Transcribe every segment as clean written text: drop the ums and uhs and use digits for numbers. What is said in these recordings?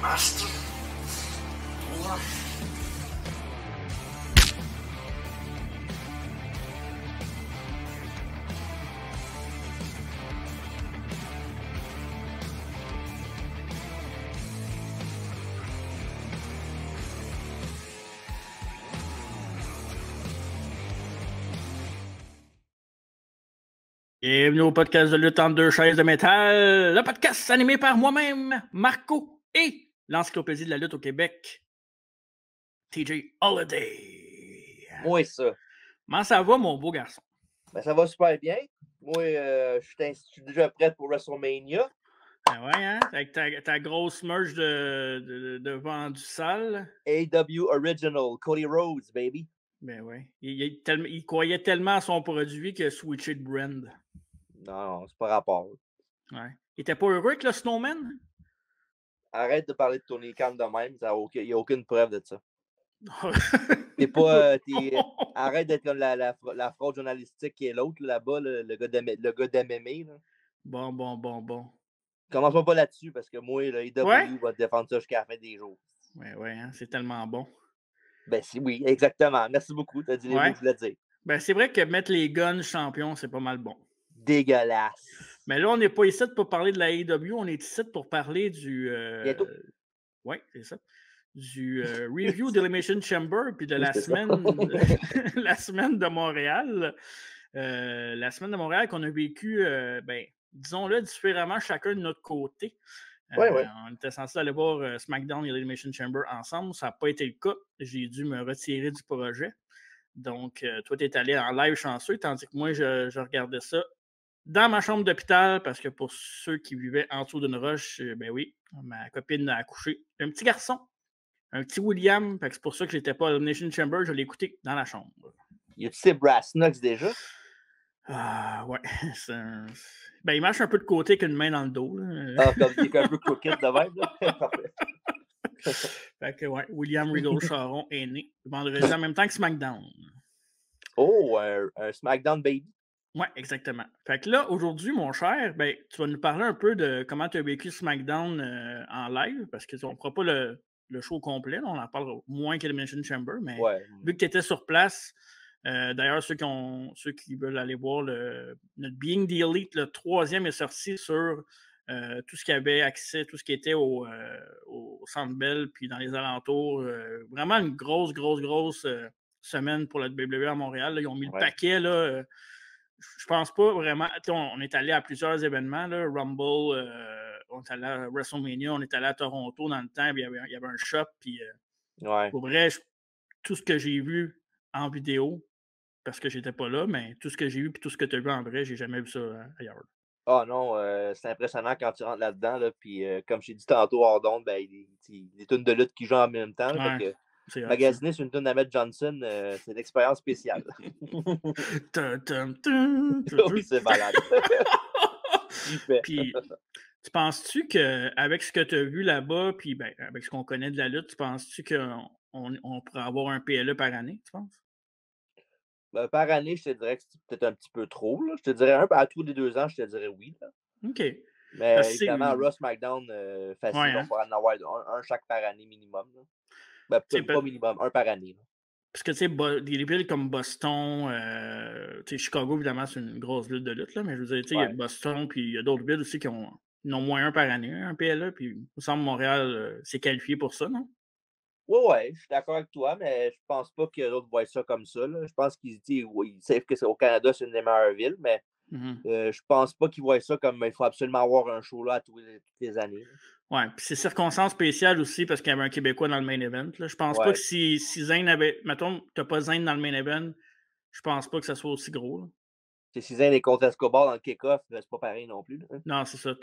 Master. One. Bienvenue au podcast de lutte en deux chaises de métal, le podcast animé par moi-même, Marco, et l'encyclopédie de la lutte au Québec, TJ Holiday. Moi, ça. Comment ça va, mon beau garçon? Ben, ça va super bien. Moi, je suis déjà prêt pour WrestleMania. Ben ouais, hein? Avec ta grosse merch de vendu sale. AW Original, Cody Rhodes, baby. Ben ouais. Il croyait tellement à son produit qu'il a switché de brand. Non, c'est pas rapport. Ouais. Il était pas heureux avec le Snowman? Arrête de parler de Tony Khan de même. Il n'y a aucune preuve de ça. T'es pas. Arrête d'être comme la fraude journalistique qui est l'autre là-bas, le gars d'MMA. Bon. Commence pas là-dessus parce que moi, le AW Ouais? va te défendre ça jusqu'à la fin des jours. Ouais, hein? C'est tellement bon. Ben oui, exactement. Merci beaucoup. T'as dit les mots que je voulais dire. Ben, c'est vrai que mettre les guns champions, c'est pas mal bon. Dégueulasse. Mais là, on n'est pas ici pour parler de la AEW, on est ici pour parler du. Bientôt. Oui, c'est ça. Du review d'Elimination Chamber, puis de la semaine, la semaine de Montréal. La semaine de Montréal qu'on a vécu, disons-le, différemment, chacun de notre côté. Ouais. On était censé aller voir SmackDown et l'Elimination Chamber ensemble. Ça n'a pas été le cas. J'ai dû me retirer du projet. Donc, toi, tu es allé en live chanceux, tandis que moi, je regardais ça dans ma chambre d'hôpital, parce que pour ceux qui vivaient en dessous d'une roche, ben oui, ma copine a accouché. Un petit garçon, un petit William, c'est pour ça que j'étais pas à l'Elimination Chamber, je l'ai écouté dans la chambre. Y a-tu ces Brass Knucks déjà? Ah, ouais. Ben, il marche un peu de côté qu'une main dans le dos. Ah, comme il est un peu crooked de même, là. Parfait. Fait que, ouais, William Regal Charon est né vendredi en même temps que SmackDown. Oh, un SmackDown Baby. Oui, exactement. Fait que là, aujourd'hui, mon cher, ben, tu vas nous parler un peu de comment tu as vécu SmackDown en live, parce qu'on ne fera pas le show complet, là, on en parlera moins qu'Elimination Chamber, mais vu que tu étais sur place, d'ailleurs, ceux qui veulent aller voir notre Being the Elite, le 3e est sorti sur tout ce qui avait accès, tout ce qui était au Centre Bell, puis dans les alentours. Vraiment une grosse semaine pour la WWE à Montréal. Là, ils ont mis le paquet, là. Je pense pas vraiment. On est allé à plusieurs événements, là, Rumble, on est allé à WrestleMania, on est allé à Toronto dans le temps, puis il y avait un shop. Puis, pour vrai, tout ce que j'ai vu en vidéo, parce que j'étais pas là, mais tout ce que j'ai vu et tout ce que tu as vu en vrai, j'ai jamais vu ça ailleurs. Ah non, c'est impressionnant quand tu rentres là-dedans. Là, puis, comme j'ai dit tantôt hors d'onde, ben, il y a des tunes de lutte qui jouent en même temps. Là, fait que magasiner sur une tune d'Ahmed Johnson, c'est une expérience spéciale. Oui, c'est malade. Puis, tu penses-tu qu'avec ce que tu as vu là-bas, puis ben, avec ce qu'on connaît de la lutte, tu penses-tu qu'on pourrait avoir un PLE par année, tu penses? Ben, par année, je te dirais que c'est peut-être un petit peu trop. Là. Je te dirais à tous les 2 ans, je te dirais oui. Là. OK. Mais évidemment, Raw SmackDown, facile, ouais, hein? on pourra en avoir un chaque par année minimum. Là. Ben, peut-être pas minimum, un par année. Là. Parce que, tu sais, des villes comme Boston, Chicago, évidemment, c'est une grosse ville de lutte, là, mais je veux dire, il y a Boston, puis il y a d'autres villes aussi qui en ont moins un par année, un PLE, puis il me semble Montréal s'est qualifié pour ça, non? Oui, je suis d'accord avec toi, mais je pense pas que d'autres voient ça comme ça. Là. Je pense qu'ils savent que au Canada, c'est une des meilleures villes, mais je pense pas qu'ils voient ça comme il faut absolument avoir un show là toutes les années. Oui, puis c'est circonstances spéciales aussi parce qu'il y avait un Québécois dans le main event. Là. Je pense pas que si Zane avait. Mettons, t'as pas Zane dans le main event, je pense pas que ça soit aussi gros. Là. Si Zane est contre Escobar dans le kick-off, c'est pas pareil non plus. Là. Non, c'est ça.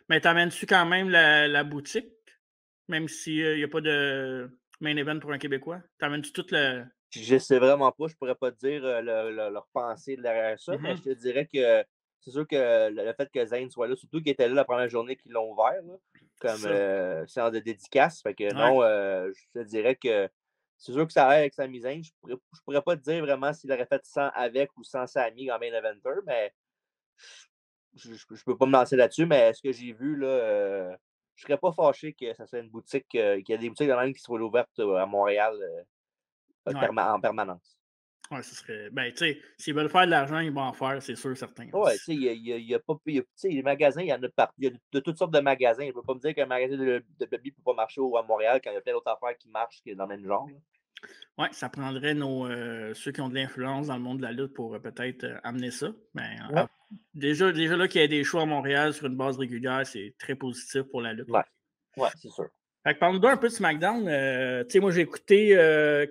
Mais t'amènes-tu quand même la boutique, même s'il n'y a pas de main event pour un Québécois? T'amènes-tu toute le. Je sais vraiment pas, je pourrais pas te dire leur pensée derrière ça, mais je te dirais que c'est sûr que le fait que Zane soit là, surtout qu'il était là la première journée qu'ils l'ont ouvert, là, comme séance de dédicace. Fait que non, je te dirais que c'est sûr que ça aide avec Sami Zayn. Je pourrais pas te dire vraiment s'il aurait fait 100 avec ou sans Sami en main eventer, mais je peux pas me lancer là-dessus, mais ce que j'ai vu, là, je serais pas fâché que ça soit une boutique, qu'il y ait des boutiques de même qui soient ouvertes à Montréal Ouais. en permanence. Ouais, ce serait. Ben, tu sais, s'ils veulent faire de l'argent, ils vont en faire, c'est sûr, certain. Ouais, tu sais, il y a pas. Tu sais, les magasins, il y en a de partout. Il y a de toutes sortes de magasins. Je ne peux pas me dire qu'un magasin de Bobby ne peut pas marcher à Montréal quand il y a plein d'autres affaires qui marchent qui est dans le même genre. Oui, ça prendrait ceux qui ont de l'influence dans le monde de la lutte pour peut-être amener ça. Mais Ouais. déjà là qu'il y ait des shows à Montréal sur une base régulière, c'est très positif pour la lutte. Ouais, c'est sûr. Fait que parle-nous un peu de SmackDown. Tu sais, moi, j'ai écouté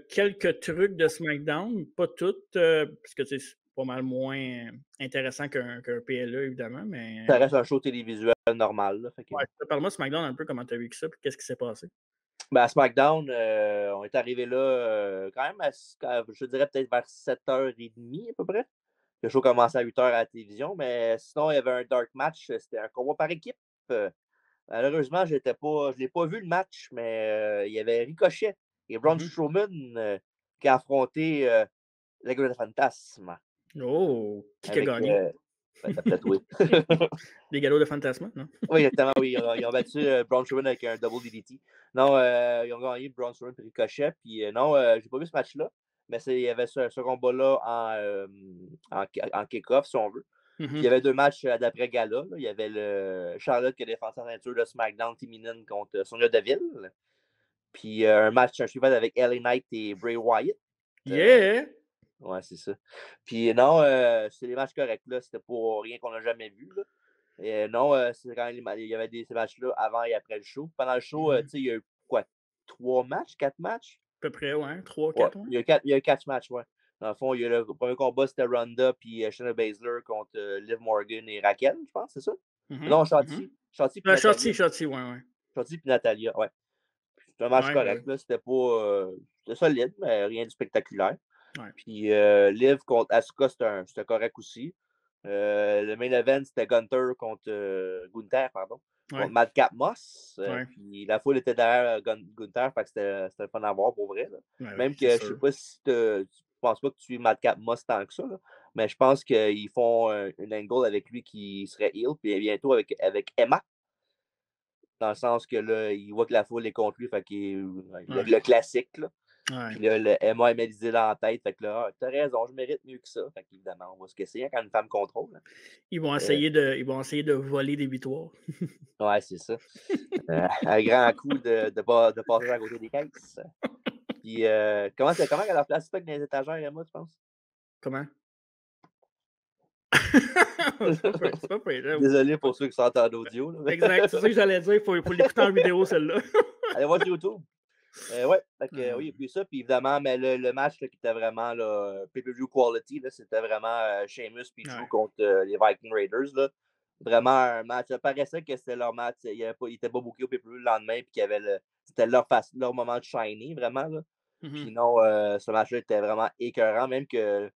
quelques trucs de SmackDown, pas toutes, parce que c'est pas mal moins intéressant qu'un PLE, évidemment. Mais ça reste un show télévisuel normal. Là, fait que... ouais, parle-moi de SmackDown un peu, comment tu as vécu ça, puis qu'est-ce qui s'est passé? Ben, à SmackDown, on est arrivé là quand même, je dirais peut-être vers 7h30 à peu près. Le show commençait à 8h à la télévision, mais sinon, il y avait un dark match. C'était un combat par équipe. Malheureusement, je ne l'ai pas vu le match, mais il y avait Ricochet et Braun Strowman qui a affronté Legado del Fantasma. Oh! Qui a gagné? T'as peut-être oui. Les galops de Fantasma, non? Oui, exactement, oui. Ils ont battu Braun Strowman avec un double DDT. Non, ils ont gagné Braun Strowman et Ricochet. Puis non, j'ai pas vu ce match-là, mais il y avait ce combat-là en kick-off, si on veut. Puis il y avait deux matchs d'après-gala. Il y avait le Charlotte qui a défendu sa ceinture de SmackDown féminine contre Sonya Deville. Puis un suivant avec LA Knight et Bray Wyatt. Yeah! Ouais, c'est ça. Puis non, c'est des matchs corrects. Là. C'était pas rien qu'on n'a jamais vu. Là. Et non, c'est quand même, il y avait ces matchs-là avant et après le show. Pendant le show, il y a eu quoi? 3 matchs? 4 matchs? À peu près, ouais. 3, 4, ouais. Il y a 4 matchs, ouais. Dans le fond, il y a le premier combat, c'était Ronda puis Shayna Baszler contre Liv Morgan et Raquel, je pense, c'est ça? Non, Shotzi. Shotzi puis Natalia. Shotzi, ouais. Shotzi puis Natalia, ouais. C'était un match correct, là. C'était pas... c'était solide, mais rien de spectaculaire. Ouais. Puis Liv contre Asuka, c'était correct aussi. Le main event, c'était Gunther contre Gunther, pardon. Contre Madcap Moss. Puis la foule était derrière Gunther, fait que c'était fun à voir pour vrai. Là. Même que je sais pas si je pense pas que tu es Madcap Moss tant que ça, là, mais je pense qu'ils font une angle avec lui qui serait heel, puis bientôt avec Emma. Dans le sens que là, il voit que la foule est contre lui, fait qu'il le classique. Là. Puis là, le Emma, elle met l'idée dans la tête. Fait que là, t'as raison, je mérite mieux que ça. Fait qu'évidemment, on va se casser quand une femme contrôle. Hein. Ils vont essayer de voler des victoires. Ouais, c'est ça. Un grand coup de passer à côté des caisses. Puis comment elle a placé ça dans les étagères, Emma, tu penses? Comment? C'est pas pire, désolé pour ceux qui sont en audio. Là. Exact, c'est ça que j'allais dire. Il faut l'écouter en vidéo, celle-là. Allez voir sur YouTube. Ouais, oui, et puis ça, puis évidemment, mais le match là, qui était vraiment pay-per-view quality, là, c'était vraiment Sheamus puis Drew contre les Viking Raiders. Là. Vraiment un match. Ça paraissait que c'était leur match. Ils n'étaient pas bookés au pay-per-view le lendemain, puis c'était leur moment de shiny, vraiment. Là. Puis non, ce match-là était vraiment écœurant, même que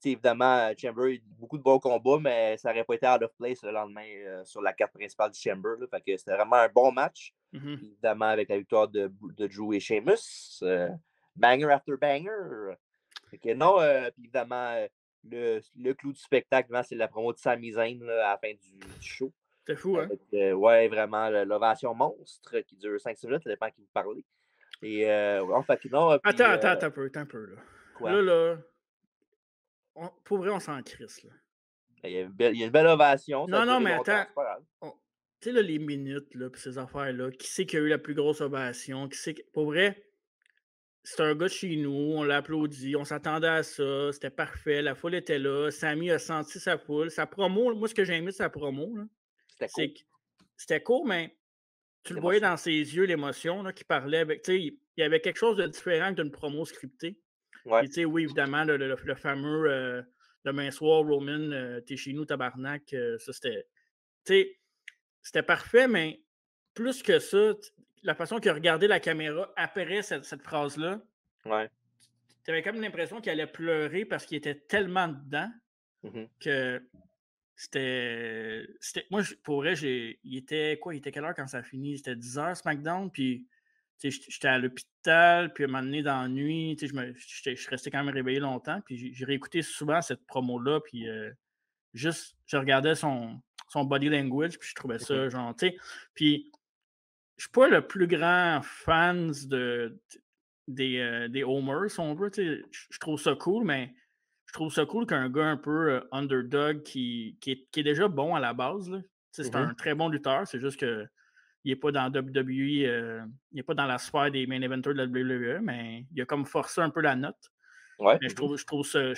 évidemment, Chamber a eu beaucoup de bons combats, mais ça n'aurait pas été out of place le lendemain sur la carte principale du Chamber. Là, fait que c'était vraiment un bon match. Évidemment, avec la victoire de Drew et Sheamus. Banger after banger. Fait que non, puis évidemment, le clou du spectacle, c'est la promo de Sami Zayn là, à la fin du show. C'était fou, hein? Ouais, vraiment, l'ovation monstre qui dure 5-6 minutes, ça dépend qui vous parlez. Et en fait, non. Attends un peu, là. Quoi? Là, pour vrai, on s'en crisse, là. Il y a une belle ovation. Non, mais attends. Tu sais, là, les minutes, là, puis ces affaires-là, qui c'est qui a eu la plus grosse ovation? Pour vrai, c'est un gars de chez nous, on l'a applaudi, on s'attendait à ça, c'était parfait, la foule était là, Sami a senti sa foule. Sa promo, moi, ce que j'ai aimé de sa promo, là, c'est que c'était court, mais tu le voyais dans ses yeux, l'émotion, là, qu'il parlait avec. Tu sais, il y avait quelque chose de différent d'une promo scriptée. Ouais. Puis, tu sais, oui, évidemment, le fameux demain soir, Roman, t'es chez nous, tabarnak, ça c'était. Tu sais, c'était parfait, mais plus que ça, la façon qu'il a regardé la caméra après cette phrase-là, tu avais comme l'impression qu'il allait pleurer parce qu'il était tellement dedans que c'était. Moi, pour vrai, il était quoi? Il était quelle heure quand ça a fini? C'était 10h SmackDown, puis j'étais à l'hôpital, puis à un moment donné dans la nuit, je suis resté quand même réveillé longtemps, puis j'ai réécouté souvent cette promo-là, puis juste, je regardais son body language, puis je trouvais ça, genre, tu sais, puis suis pas le plus grand fan des homers, si on veut. Je trouve ça cool, mais je trouve ça cool qu'un gars un peu underdog qui est déjà bon à la base. Là. C'est un très bon lutteur, c'est juste que il n'est pas dans WWE, il n'est pas dans la sphère des main eventers de la WWE, mais il a comme forcé un peu la note. Ouais. Mais je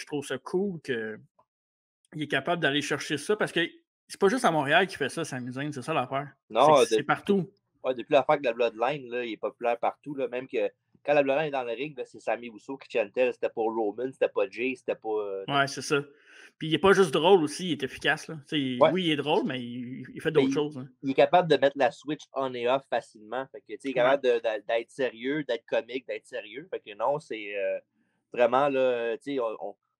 trouve ça cool qu'il est capable d'aller chercher ça parce que c'est pas juste à Montréal qu'il fait ça, Sami Zayn, c'est ça l'affaire. Non, c'est partout. Ouais, depuis l'affaire de la Bloodline, là, il est populaire partout. Là, même que quand la Bloodline est dans le ring, là, c'est Sami Uso qui chantait. C'était pas Roman, c'était pas Jay, c'était pas. Ouais, c'est ça. Puis il est pas juste drôle aussi, il est efficace. Là. Ouais. Oui, il est drôle, mais il fait d'autres choses. Hein. Il est capable de mettre la switch on et off facilement. Fait que, il est capable d'être sérieux, d'être comique, d'être sérieux. Fait que non, c'est vraiment là,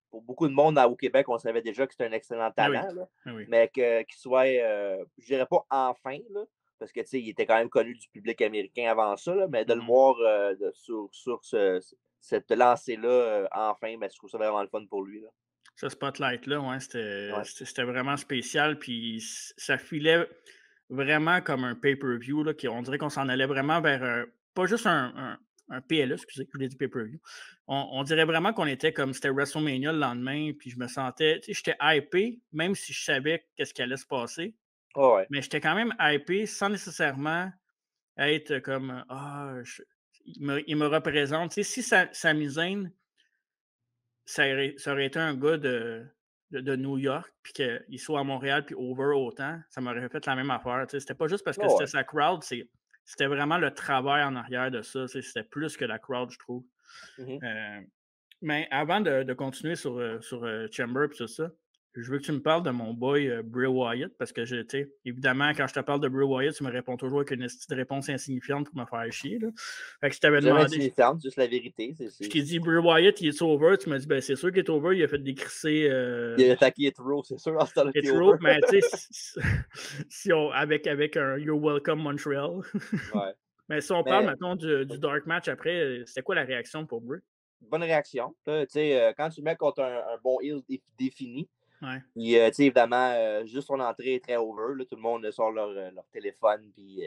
pour beaucoup de monde au Québec, on savait déjà que c'était un excellent talent. Là, mais qu'il soit, je dirais pas enfin, là, parce que il était quand même connu du public américain avant ça, là, mais de le voir sur cette lancée-là, enfin, ben, je trouve ça vraiment le fun pour lui. Là. Ce spotlight-là, ouais, c'était vraiment spécial. Puis ça filait vraiment comme un pay-per-view. Là, on dirait qu'on s'en allait vraiment vers pas juste un PLE, excusez, je voulais dire pay-per-view. On dirait vraiment qu'on était comme c'était WrestleMania le lendemain. Puis je me sentais, j'étais hypé, même si je savais qu'est-ce qui allait se passer. Oh, ouais. Mais j'étais quand même hypé sans nécessairement être comme il me représente. Si Sami Zayn, ça aurait été un gars de New York, puis qu'il soit à Montréal, puis over autant, ça m'aurait fait la même affaire. C'était pas juste parce que c'était sa crowd, c'était vraiment le travail en arrière de ça. C'était plus que la crowd, je trouve. Mais avant de continuer sur Chamber et tout ça, je veux que tu me parles de mon boy Bray Wyatt, parce que évidemment, quand je te parle de Bray Wyatt, tu me réponds toujours avec une petite réponse insignifiante pour me faire chier. Là. Fait que je t'avais demandé. Insignifiante, juste la vérité. Je t'ai dit Bray Wyatt, il est over. Tu m'as dit, ben c'est sûr qu'il est over. Il a fait des crissés. Il a attaqué Hitro, c'est sûr. Hitro, mais tu sais, si on, avec un You're Welcome Montreal. Ouais. Mais si on parle, maintenant du dark match après, c'était quoi la réaction pour Bray? Bonne réaction. Quand tu le mets contre un bon heel défini, ouais. Puis, évidemment, juste son entrée est très over. Là, tout le monde sort leur téléphone puis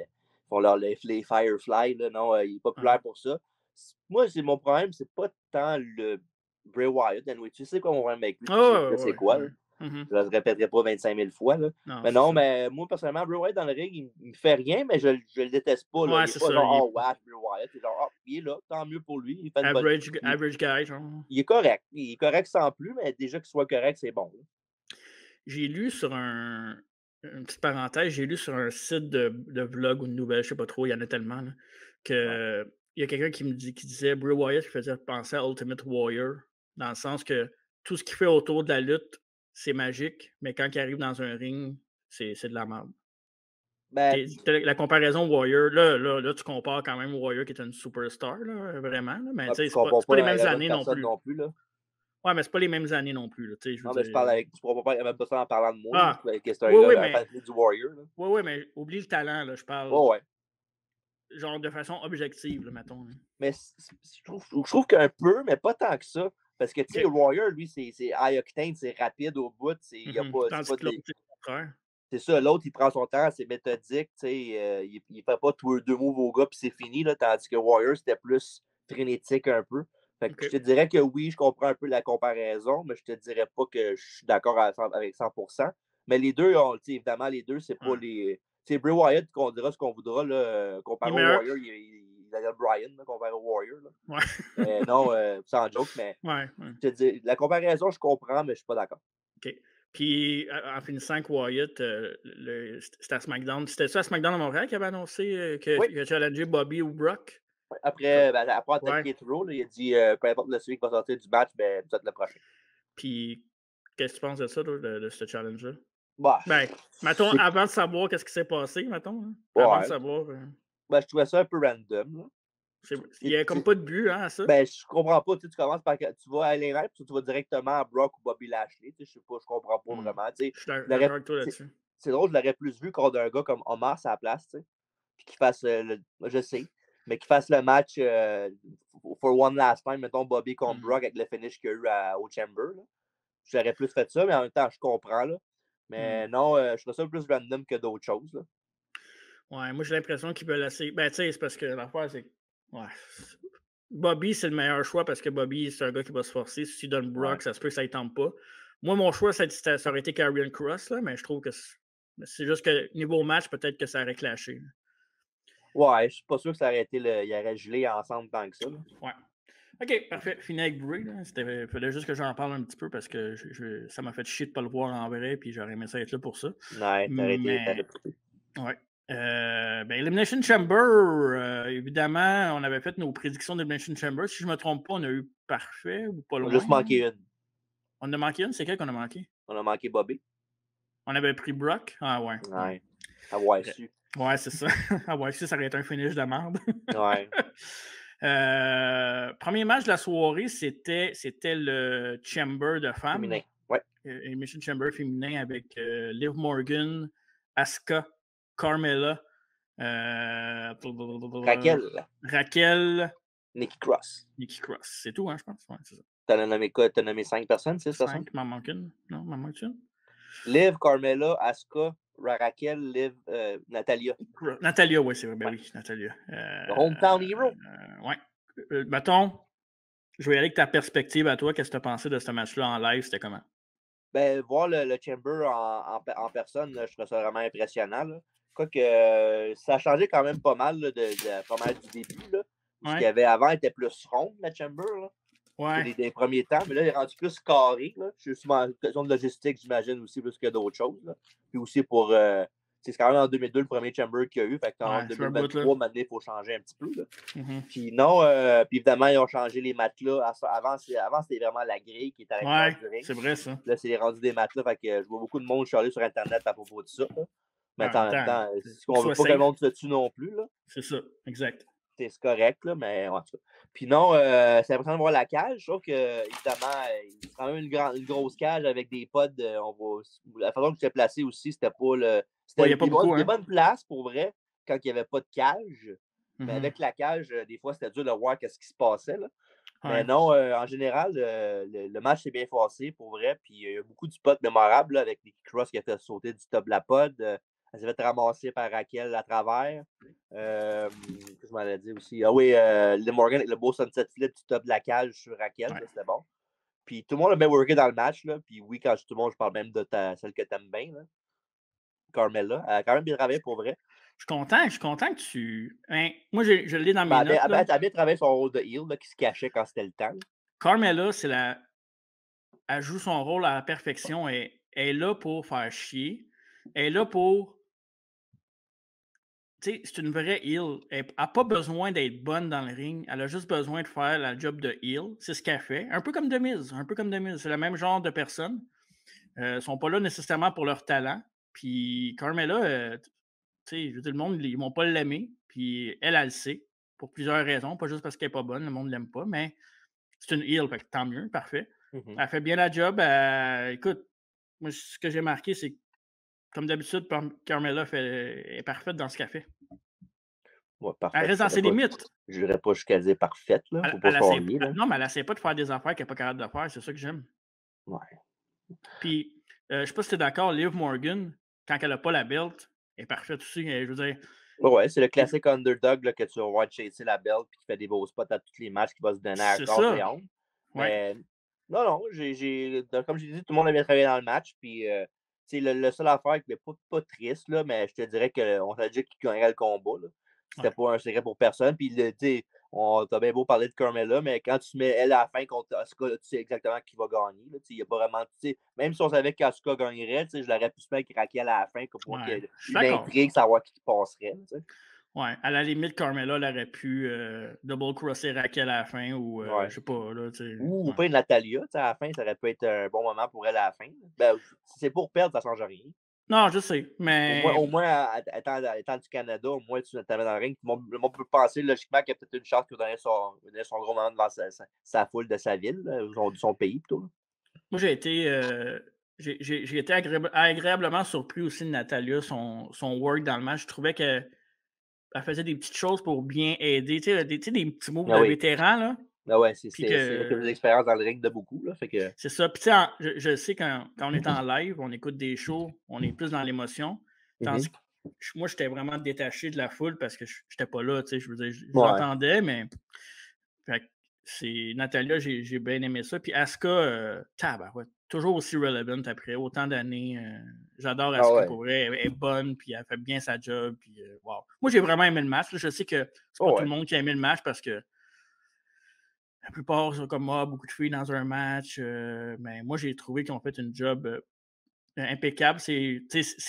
font les Firefly. Là, non, il est populaire pour ça. Moi, mon problème, c'est pas tant le Bray Wyatt. Anyway, tu sais quoi mon problème avec lui? C'est quoi? Je ne le répéterai pas 25 000 fois. Là. Non, mais non, mais moi, personnellement, Bray Wyatt dans le ring, il me fait rien, mais je le déteste pas. Là. Ouais, il est pas genre, oh, Bray Wyatt. C'est genre, il est là, tant mieux pour lui. Il fait average guy, genre. Il est correct. Il est correct sans plus, mais déjà qu'il soit correct, c'est bon. Là. J'ai lu sur une petite parenthèse, j'ai lu sur un site de vlog ou de nouvelles, je sais pas trop, il y en a tellement, là, que il y a quelqu'un qui disait Bray Wyatt qui faisait penser à Ultimate Warrior, dans le sens que tout ce qu'il fait autour de la lutte, c'est magique, mais quand il arrive dans un ring, c'est de la merde. Ben, la comparaison Warrior, là, tu compares quand même Warrior qui est une superstar, là, vraiment, là, mais c'est pas les mêmes années non plus. Là. Ouais, mais c'est pas les mêmes années non plus. Là, non, mais je parle avec. Tu pourras pas parler même pas ça en parlant de moi. Ah, c'est un gars du Warrior. Oui, mais oublie le talent, là, je parle. Ouais. Genre de façon objective, là, mettons. Là. Mais je trouve qu'un peu, mais pas tant que ça. Parce que, tu sais, Warrior, lui, c'est high octane, c'est rapide au bout. Il y a pas c'est ça, l'autre, il prend son temps, c'est méthodique, tu sais, il fait pas deux moves au gars, puis c'est fini, là, tandis que Warrior, c'était plus frénétique un peu. Fait que je te dirais que oui, je comprends un peu la comparaison, mais je te dirais pas que je suis d'accord avec 100%. Mais les deux, évidemment, les deux, c'est pas les... Tu sais, Bray Wyatt, qu'on dira ce qu'on voudra, là, comparé au Warrior, il a Brian, là, comparé au Warrior. Là. Ouais. Non, sans joke, mais je te dis, la comparaison, je comprends, mais je suis pas d'accord. OK. Puis, en finissant avec Wyatt, c'était à SmackDown. C'était-tu à SmackDown à Montréal qui avait annoncé qu'il a challengé Bobby ou Brock? Après attaquer Throw, il a dit peu importe celui qui va sortir du match, ben, peut-être le prochain. Puis, qu'est-ce que tu penses de ça, de ce challenge-là? Bah, ben, mettons, avant de savoir qu'est-ce qui s'est passé, mettons. Hein? Avant de savoir. Ben, je trouvais ça un peu random. Là. Il n'y a comme pas de but hein, à ça. Ben, je comprends pas. Tu commences par. Tu vas à l'inverse, tu vas directement à Brock ou Bobby Lashley. Je sais pas, je comprends pas vraiment. Je suis d'accord avec toi là-dessus. C'est drôle, je l'aurais plus vu contre un gars comme Omar à la place. Puis qu'il fasse je sais. Mais qu'il fasse le match for one last time, mettons Bobby contre Brock avec le finish qu'il y a eu au Chamber. J'aurais plus fait ça, mais en même temps, je comprends. Là. Mais non, je trouve ça plus random que d'autres choses. Là. Ouais, moi, j'ai l'impression qu'ils veulent essayer. Ben, tu sais, c'est parce que l'affaire, c'est. Ouais. Bobby, c'est le meilleur choix parce que Bobby, c'est un gars qui va se forcer. Si tu donnes Brock, Ouais. ça se peut que ça ne tente pas. Moi, mon choix, ça aurait été Karrion Cross, là, mais je trouve que c'est juste que niveau match, peut-être que ça aurait clashé. Là. Ouais, je suis pas sûr que ça aurait été il aurait gelé ensemble tant que ça. Là. Ouais. OK, parfait. Fini avec Bray. Il fallait juste que j'en parle un petit peu parce que ça m'a fait chier de ne pas le voir en vrai, puis j'aurais aimé ça être là pour ça. Ouais, t'aurais Mais, trippé. ouais. Ben, Elimination Chamber, évidemment, on avait fait nos prédictions d'Elimination Chamber. Si je ne me trompe pas, on a eu parfait ou pas loin. On a juste manqué une. On a manqué une? C'est quelle qu'on a manqué? On a manqué Bobby. On avait pris Brock? Ah ouais. Ouais. Avoir su. Ouais, c'est ça. Avoir su, ça aurait été un finish de merde. Ouais. Premier match de la soirée, c'était le Chamber de femmes. Féminin. Ouais. Elimination Chamber féminin avec Liv Morgan, Asuka, Carmella, Raquel, Nikki Cross. C'est tout, hein, je pense. Ouais, c'est ça. T'as nommé 5 personnes, 6 personnes? 5, m'en manque une. Non, m'en manque une. Liv, Carmella, Asuka, Raquel, Liv, Natalia. Natalia, oui, c'est vrai. Ben oui, Natalia. The Hometown Hero. Ouais. Mettons, je vais y aller avec ta perspective à toi. Qu'est-ce que tu as pensé de ce match-là en live? C'était comment? Ben, voir le Chamber en personne, là, je trouve ça vraiment impressionnant. Là. Quoique, ça a changé quand même pas mal là, pas mal du début. Là. Ce qu'il y avait avant était plus rond, la Chamber. Là. Ouais. Des premiers temps, mais là, il est rendu plus carré. Là. C'est souvent une question de logistique, j'imagine, aussi, plus que d'autres choses. Là. Puis aussi pour. C'est quand même en 2002 le premier Chamber qu'il y a eu. Fait qu'en 2023, maintenant, il faut changer un petit peu. Là. Mm-hmm. Puis non, puis évidemment, ils ont changé les matelas. Avant, c'était vraiment la grille qui était à l'intérieur du ring. C'est vrai, ça. Là, c'est rendu des matelas. Fait que je vois beaucoup de monde charler sur Internet à propos de ça. Là. Mais en même temps, on veut pas que le monde se tue non plus. Là. C'est ça, exact. C'est correct, là, mais en tout cas. Puis non, c'est important de voir la cage. Je trouve que, évidemment, c'est quand même une grosse cage avec des pods. La façon que tu t'es placé aussi, c'était pas le. C'était des bonnes places pour vrai quand il n'y avait pas de cage. Mais avec la cage, des fois, c'était dur de voir ce qui se passait. Là. Mais non, en général, le match s'est bien passé pour vrai. Puis il y a beaucoup de spots mémorables là, avec Nikki Cross qui a fait sauter du top de la pod. Elle s'est fait ramasser par Raquel à travers. Je m'en ai dit aussi. Ah oui, Liv Morgan avec le beau sunset flip du top de la cage sur Raquel. C'était bon. Puis tout le monde a bien worké dans le match. Là. Puis oui, quand je dis tout le monde, je parle même de celle que t'aimes bien. Là. Carmella. Elle a quand même bien travaillé pour vrai. Je suis content que tu. Hein, moi, je l'ai dans mes notes. Elle a bien travaillé son rôle de heel là, qui se cachait quand c'était le temps. Là. Carmella, elle joue son rôle à la perfection. Elle est là pour faire chier. Elle est là pour. Tu sais, c'est une vraie heel. Elle n'a pas besoin d'être bonne dans le ring. Elle a juste besoin de faire la job de heel. C'est ce qu'elle fait. Un peu comme Demise. C'est le même genre de personnes. Ils ne sont pas là nécessairement pour leur talent. Puis Carmella, tu sais, je veux dire, le monde, ils ne vont pas l'aimer. Puis elle le sait. Pour plusieurs raisons. Pas juste parce qu'elle n'est pas bonne. Le monde ne l'aime pas. Mais c'est une heel. Fait que tant mieux. Parfait. Mm-hmm. Elle fait bien la job. Écoute, moi, ce que j'ai marqué, c'est que comme d'habitude, Carmella est parfaite dans ce qu'elle fait. Ouais, parfait. Elle reste dans ses limites. Je n'irais pas jusqu'à dire parfaite. Là. Faut pas non, mais elle n'essaie pas de faire des affaires qu'elle n'est pas capable de faire. C'est ça que j'aime. Ouais. Puis, je ne sais pas si tu es d'accord, Liv Morgan, quand elle n'a pas la belt, elle est parfaite aussi. Je veux dire. Ouais, c'est le classique underdog là, que tu vas voir chasser la belt et qui fait des beaux spots à tous les matchs qui va se donner à corps et honte. Mais non, comme je dit, tout le monde a bien travaillé dans le match. Puis, le seul affaire qui n'est pas triste, là, mais je te dirais qu'on s'est dit qu'il gagnerait le combat. C'était pas un secret pour personne. Puis, on t'a bien beau parler de Carmella, mais quand tu mets elle à la fin contre Asuka, tu sais exactement qui va gagner. Il n'y a pas vraiment. Même si on savait qu'Asuka gagnerait, je l'aurais pu se mettre Raquel à la fin pour qu'il y ait une intrigue, savoir qui passerait. Ouais, à la limite, Carmella elle aurait pu double-crosser Raquel à la fin ou je sais pas. Là, ou pas une Natalia à la fin, ça aurait pu être un bon moment pour elle à la fin. Ben, si c'est pour perdre, ça ne change rien. Non, je sais, mais. Au moins étant du Canada, au moins tu t'amènes dans le ring. Le monde peut penser logiquement qu'il y a peut-être une chance qu'il donner son gros moment devant sa foule de sa ville, de son pays plutôt. Moi, j'ai été agréablement surpris aussi de Natalia, son work dans le match. Je trouvais qu'elle faisait des petites choses pour bien aider. Tu sais, des petits moves de vétéran. Là. Ah ouais, c'est des expériences dans le ring de beaucoup. Là, que... C'est ça. Puis, tu sais, je sais quand on est en live, on écoute des shows, on est plus dans l'émotion. Tandis que moi, j'étais vraiment détaché de la foule parce que j'étais pas là, tu sais, je veux dire, Ouais. j'entendais, mais fait que c'est Natalia, j'ai bien aimé ça. Puis Asuka, ouais, toujours aussi relevant après autant d'années. J'adore Asuka, ouais. pour vrai. Elle est bonne, puis elle fait bien sa job. Puis, wow. Moi, j'ai vraiment aimé le match. Je sais que c'est pas tout le monde qui a aimé le match parce que la plupart sont comme moi, beaucoup de filles dans un match. Mais moi, j'ai trouvé qu'ils ont fait une job impeccable. C'est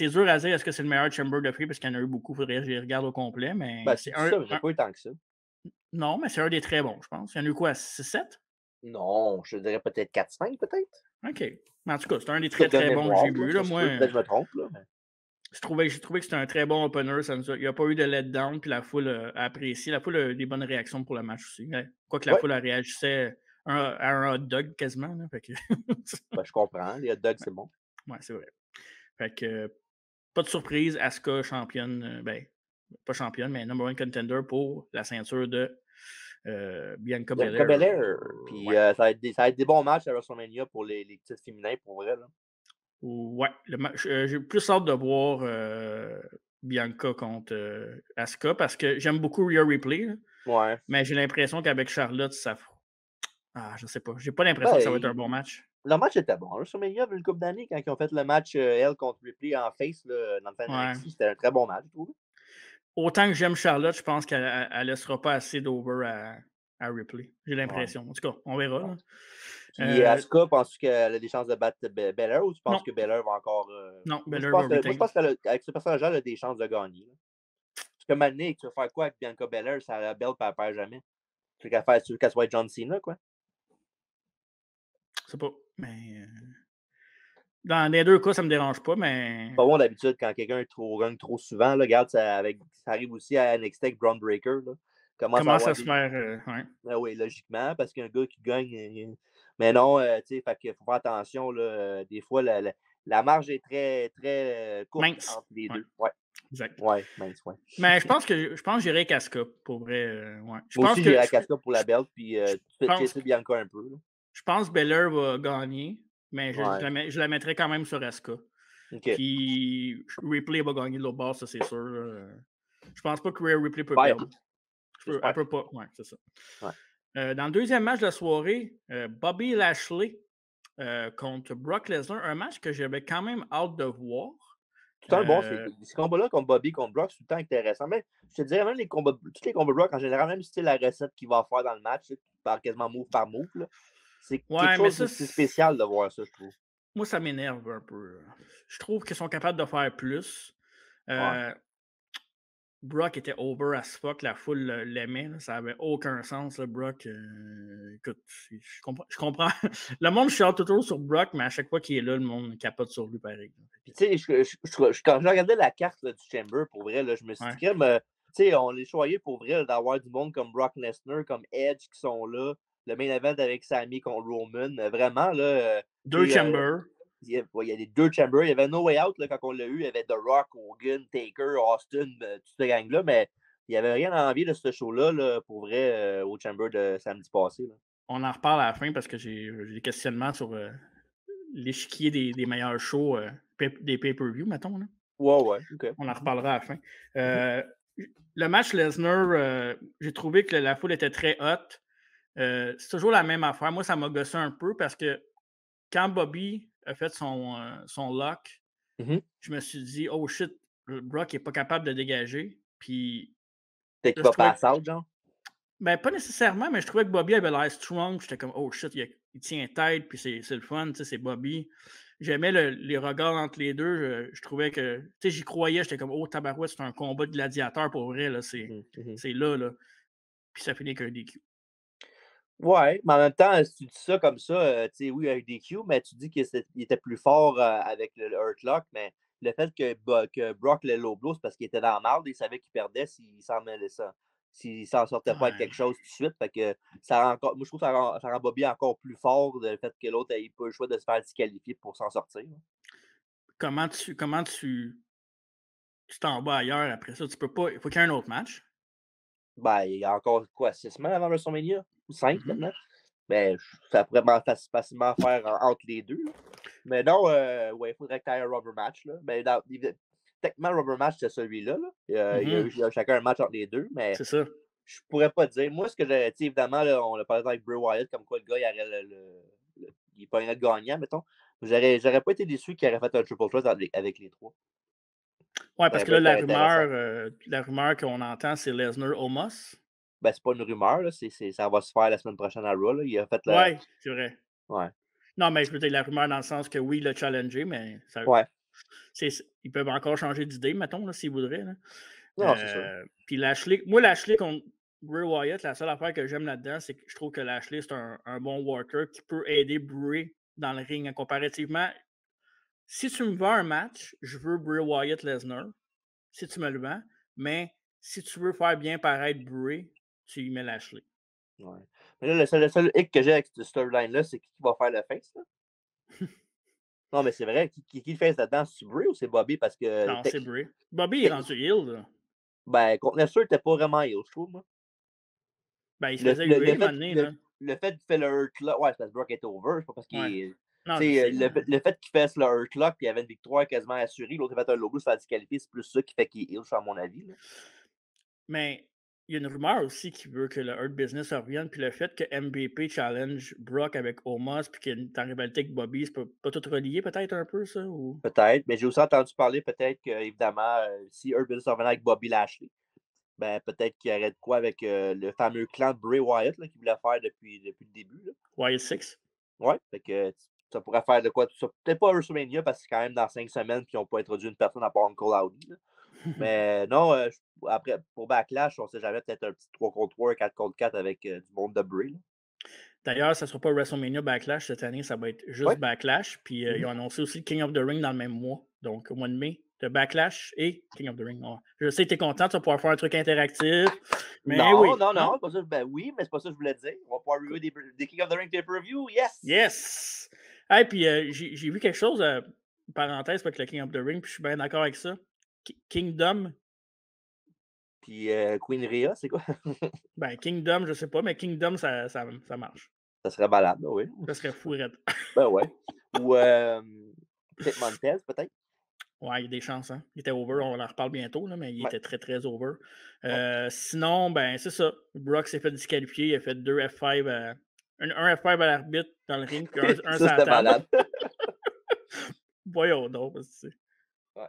dur à dire est-ce que c'est le meilleur chamber de filles parce qu'il y en a eu beaucoup. Il faudrait que je les regarde au complet. Mais Ben, c'est ça, j'ai pas eu tant que ça. Non, mais c'est un des très bons, je pense. Il y en a eu quoi, 6-7? Non, je dirais peut-être 4-5, peut-être. OK. Mais en tout cas, c'est un des très, De très bons que mémoire, j'ai vu. Là, moi, peut-être que je me trompe. Là, mais... j'ai trouvé que c'était un très bon opener. Il n'y a pas eu de letdown, puis la foule a apprécié. La foule a eu des bonnes réactions pour le match aussi. Quoique la foule a réagissait à un hot dog quasiment. Là, fait que... ben, je comprends. Les hot dogs, c'est bon. Ouais, c'est vrai. Fait que pas de surprise, Asuka championne, pas championne, mais number one contender pour la ceinture de Bianca Belair. Puis ça va être des bons matchs à WrestleMania pour les titres féminins, pour vrai. Là. Ouais, j'ai plus hâte de voir Bianca contre Asuka parce que j'aime beaucoup Rhea Ripley. Là, ouais. Mais j'ai l'impression qu'avec Charlotte, je sais pas. J'ai pas l'impression que ça va être un bon match. Le match était bon. WrestleMania, une couple d'années, quand ils ont fait le match elle contre Ripley en face là, dans le fan NXT, c'était un très bon match, je trouve. Autant que j'aime Charlotte, je pense qu'elle ne laissera pas assez d'over à Ripley. J'ai l'impression. En tout cas, on verra. Là. Puis Asuka, penses-tu qu'elle a des chances de battre Belair ou tu penses que Belair va encore. Non, Belair moi, je pense qu'avec ce personnage-là, elle a des chances de gagner. Là. Parce que maintenant, tu vas faire quoi avec Bianca Belair? Ça la belle, elle perd jamais. Tu veux qu'elle soit John Cena, quoi? Je sais pas. Mais. Dans les deux cas, ça me dérange pas, mais. C'est pas bon d'habitude quand quelqu'un gagne trop souvent. Là, regarde, ça arrive aussi à NXT avec Braun Breaker. Là. Commence à se faire. Ben oui, logiquement, parce qu'un gars qui gagne. Mais non, tu sais, il faut faire attention. Là, des fois, la marge est très, très courte entre les deux. Ouais. Exact. Ouais, mince, ouais. Mais je pense que j'irai avec Asuka, pour vrai. Ouais. Moi aussi, j'irai avec Asuka pour la belt, puis tu fais chasser Bianca un peu. Là. Je pense que Belair va gagner, mais je la mettrai quand même sur Asuka. Okay. Puis Ripley va gagner de l'autre bord, ça c'est sûr. Je pense pas que Rhea Ripley peut perdre. Elle peut pas. Ouais, c'est ça. Ouais. Dans le deuxième match de la soirée, Bobby Lashley contre Brock Lesnar, un match que j'avais quand même hâte de voir. Tout le temps bon, ces combats-là contre Bobby, contre Brock, c'est tout le temps intéressant. Mais je te dirais même tous les combats Brock en général, même si c'est la recette qu'il va faire dans le match, par quasiment move par move, là, c'est quelque chose de spécial de voir ça, je trouve. Moi, ça m'énerve un peu. Je trouve qu'ils sont capables de faire plus. Brock était over as fuck, la foule l'aimait, là. Ça n'avait aucun sens, là, Brock. Écoute, je comprends. Le monde chante toujours sur Brock, mais à chaque fois qu'il est là, le monde capote sur lui pareil. Puis tu sais, quand je regardais la carte là, du Chamber, pour vrai, là, je me suis dit, tu sais, on est choyé pour vrai d'avoir du monde comme Brock Lesnar, comme Edge qui sont là, le main event avec Sami contre Roman, vraiment, là. Deux Chambers. Il y a les deux Chambers. Il y avait No Way Out là, quand on l'a eu. Il y avait The Rock, Hogan, Taker, Austin, toute cette gang-là. Mais il n'y avait rien à envier de ce show-là, là, pour vrai, au Chamber de samedi passé. Là. On en reparle à la fin parce que j'ai des questionnements sur l'échiquier des meilleurs shows des pay-per-view, mettons. Là. Ouais, OK. On en reparlera à la fin. Le match Lesnar, j'ai trouvé que la foule était très haute. C'est toujours la même affaire. Moi, ça m'a gossé un peu parce que quand Bobby a fait son lock, je me suis dit, oh shit, Brock n'est pas capable de dégager. Puis. Peut-être qu'il va passer out, genre? Ben, pas nécessairement, mais je trouvais que Bobby avait l'air strong. J'étais comme, oh shit, il tient tête, puis c'est le fun, tu sais, c'est Bobby. J'aimais les regards entre les deux. Je trouvais que, tu sais, j'y croyais. J'étais comme, oh tabarouette, c'est un combat de gladiateur pour vrai, là. C'est là. Puis ça finit qu'un DQ. Ouais, mais en même temps, si tu dis ça comme ça, tu sais, oui, avec DQ, mais tu dis qu'il était plus fort avec le Hurt Lock, mais le fait que Brock le low blow, c'est parce qu'il était dans la marde, il savait qu'il perdait s'il s'en sortait pas avec quelque chose tout de suite. Fait que moi, je trouve que ça rend Bobby encore plus fort, le fait que l'autre n'ait pas le choix de se faire disqualifier pour s'en sortir. Comment tu t'en vas ailleurs après ça? Tu peux pas. Il faut qu'il y ait un autre match. Ben, il y a encore, 6 semaines avant WrestleMania? Ou 5 maintenant? Ben, ça pourrait facilement faire entre les deux. Là. Mais non, il faudrait que tu aies un rubber match. Là. Ben, techniquement, le rubber match, c'est celui-là. Là. Il y a chacun un match entre les deux, mais C'est ça. je pourrais pas te dire. Moi, ce que j'ai, évidemment, là, on a parlé avec Bray Wyatt, comme quoi le gars, il est pas un gagnant, mettons. J'aurais pas été déçu qu'il aurait fait un triple threat avec les trois. Ouais, parce que là, la rumeur qu'on entend, c'est Lesnar-Omos. Ben, c'est pas une rumeur, là. Ça va se faire la semaine prochaine à Raw. Là. Il a fait Ouais, c'est vrai. Ouais. Non, mais je veux dire la rumeur dans le sens que oui, il l'a challengé, mais ça, ouais. Ils peuvent encore changer d'idée, mettons, s'ils voudraient. Là. Non, c'est sûr. Puis Lashley contre Bray Wyatt, la seule affaire que j'aime là-dedans, c'est que je trouve que Lashley, c'est un bon worker qui peut aider Bray dans le ring. Comparativement, si tu me vends un match, je veux Bray Wyatt-Lesnar, si tu me le vends, mais si tu veux faire bien paraître Bray, tu y mets Lashley. Ouais. Mais là, le seul hic que j'ai avec cette storyline-là, c'est qui va faire le face, là? Non, mais c'est vrai. Qui le face là-dedans? C'est Bray ou c'est Bobby? Parce que. Non, c'est Bray. Bobby est rendu heel, là. Ben, contre Lesnar, il n'était pas vraiment heel, je trouve, moi. Ben, il se faisait huer, le fait qu'il fait le Hurt Lock, ouais, c'est parce que Brock est over, c'est pas parce qu'il est. Non, le fait qu'il fasse le Hurt Lock puis il y avait une victoire quasiment assurée, l'autre a fait un logo se faire disqualifier, c'est plus ça qui fait qu'il est heel, à mon avis. Là. Mais il y a une rumeur aussi qui veut que le Hurt Business revienne, puis le fait que MVP challenge Brock avec Omos, puis qu'il est en rivalité avec Bobby, c'est pas tout relié peut-être un peu, ça? Ou... Peut-être, mais j'ai aussi entendu parler peut-être que, évidemment, si Hurt Business revenait avec Bobby Lashley, ben peut-être qu'il y aurait de quoi avec le fameux clan de Bray Wyatt qu'il voulait faire depuis le début. Là. Wyatt 6. Ouais, fait que ça pourrait faire de quoi tout ça. Peut-être pas WrestleMania parce que c'est quand même dans 5 semaines qu'ils n'ont pas introduit une personne à part Uncle Howdy. Mais non, après, pour Backlash, on ne sait jamais, peut-être un petit 3 contre 3, 4 contre 4 avec du monde de Bray. D'ailleurs, ça ne sera pas WrestleMania Backlash cette année, ça va être juste Backlash. Puis ils ont annoncé aussi le King of the Ring dans le même mois. Donc au mois de mai, de Backlash et King of the Ring. Ouais. Je sais que tu es content, tu vas pouvoir faire un truc interactif. Mais non, oui. Non, pas ça. Ben oui, mais c'est pas ça que je voulais dire. On va pouvoir reviewer des King of the Ring pay-per-view. Yes! Yes! Hey, puis j'ai vu quelque chose, parenthèse, avec le King of the Ring, puis je suis bien d'accord avec ça. Kingdom. Puis Queen Rhea, c'est quoi? Ben, Kingdom, je sais pas, mais Kingdom, ça marche. Ça serait malade, oui. Ça serait fou, Red. Ben ouais. Ou peut-être Montez, peut-être. Ouais, il y a des chances. Hein. Il était over, on en reparle bientôt, là, mais il était très, très over. Ouais. Sinon, ben, c'est ça. Brock s'est fait disqualifier. Il a fait 2 F5 un F5 à l'arbitre dans le ring, puis un ça, c'était malade. Voyons donc. Ouais.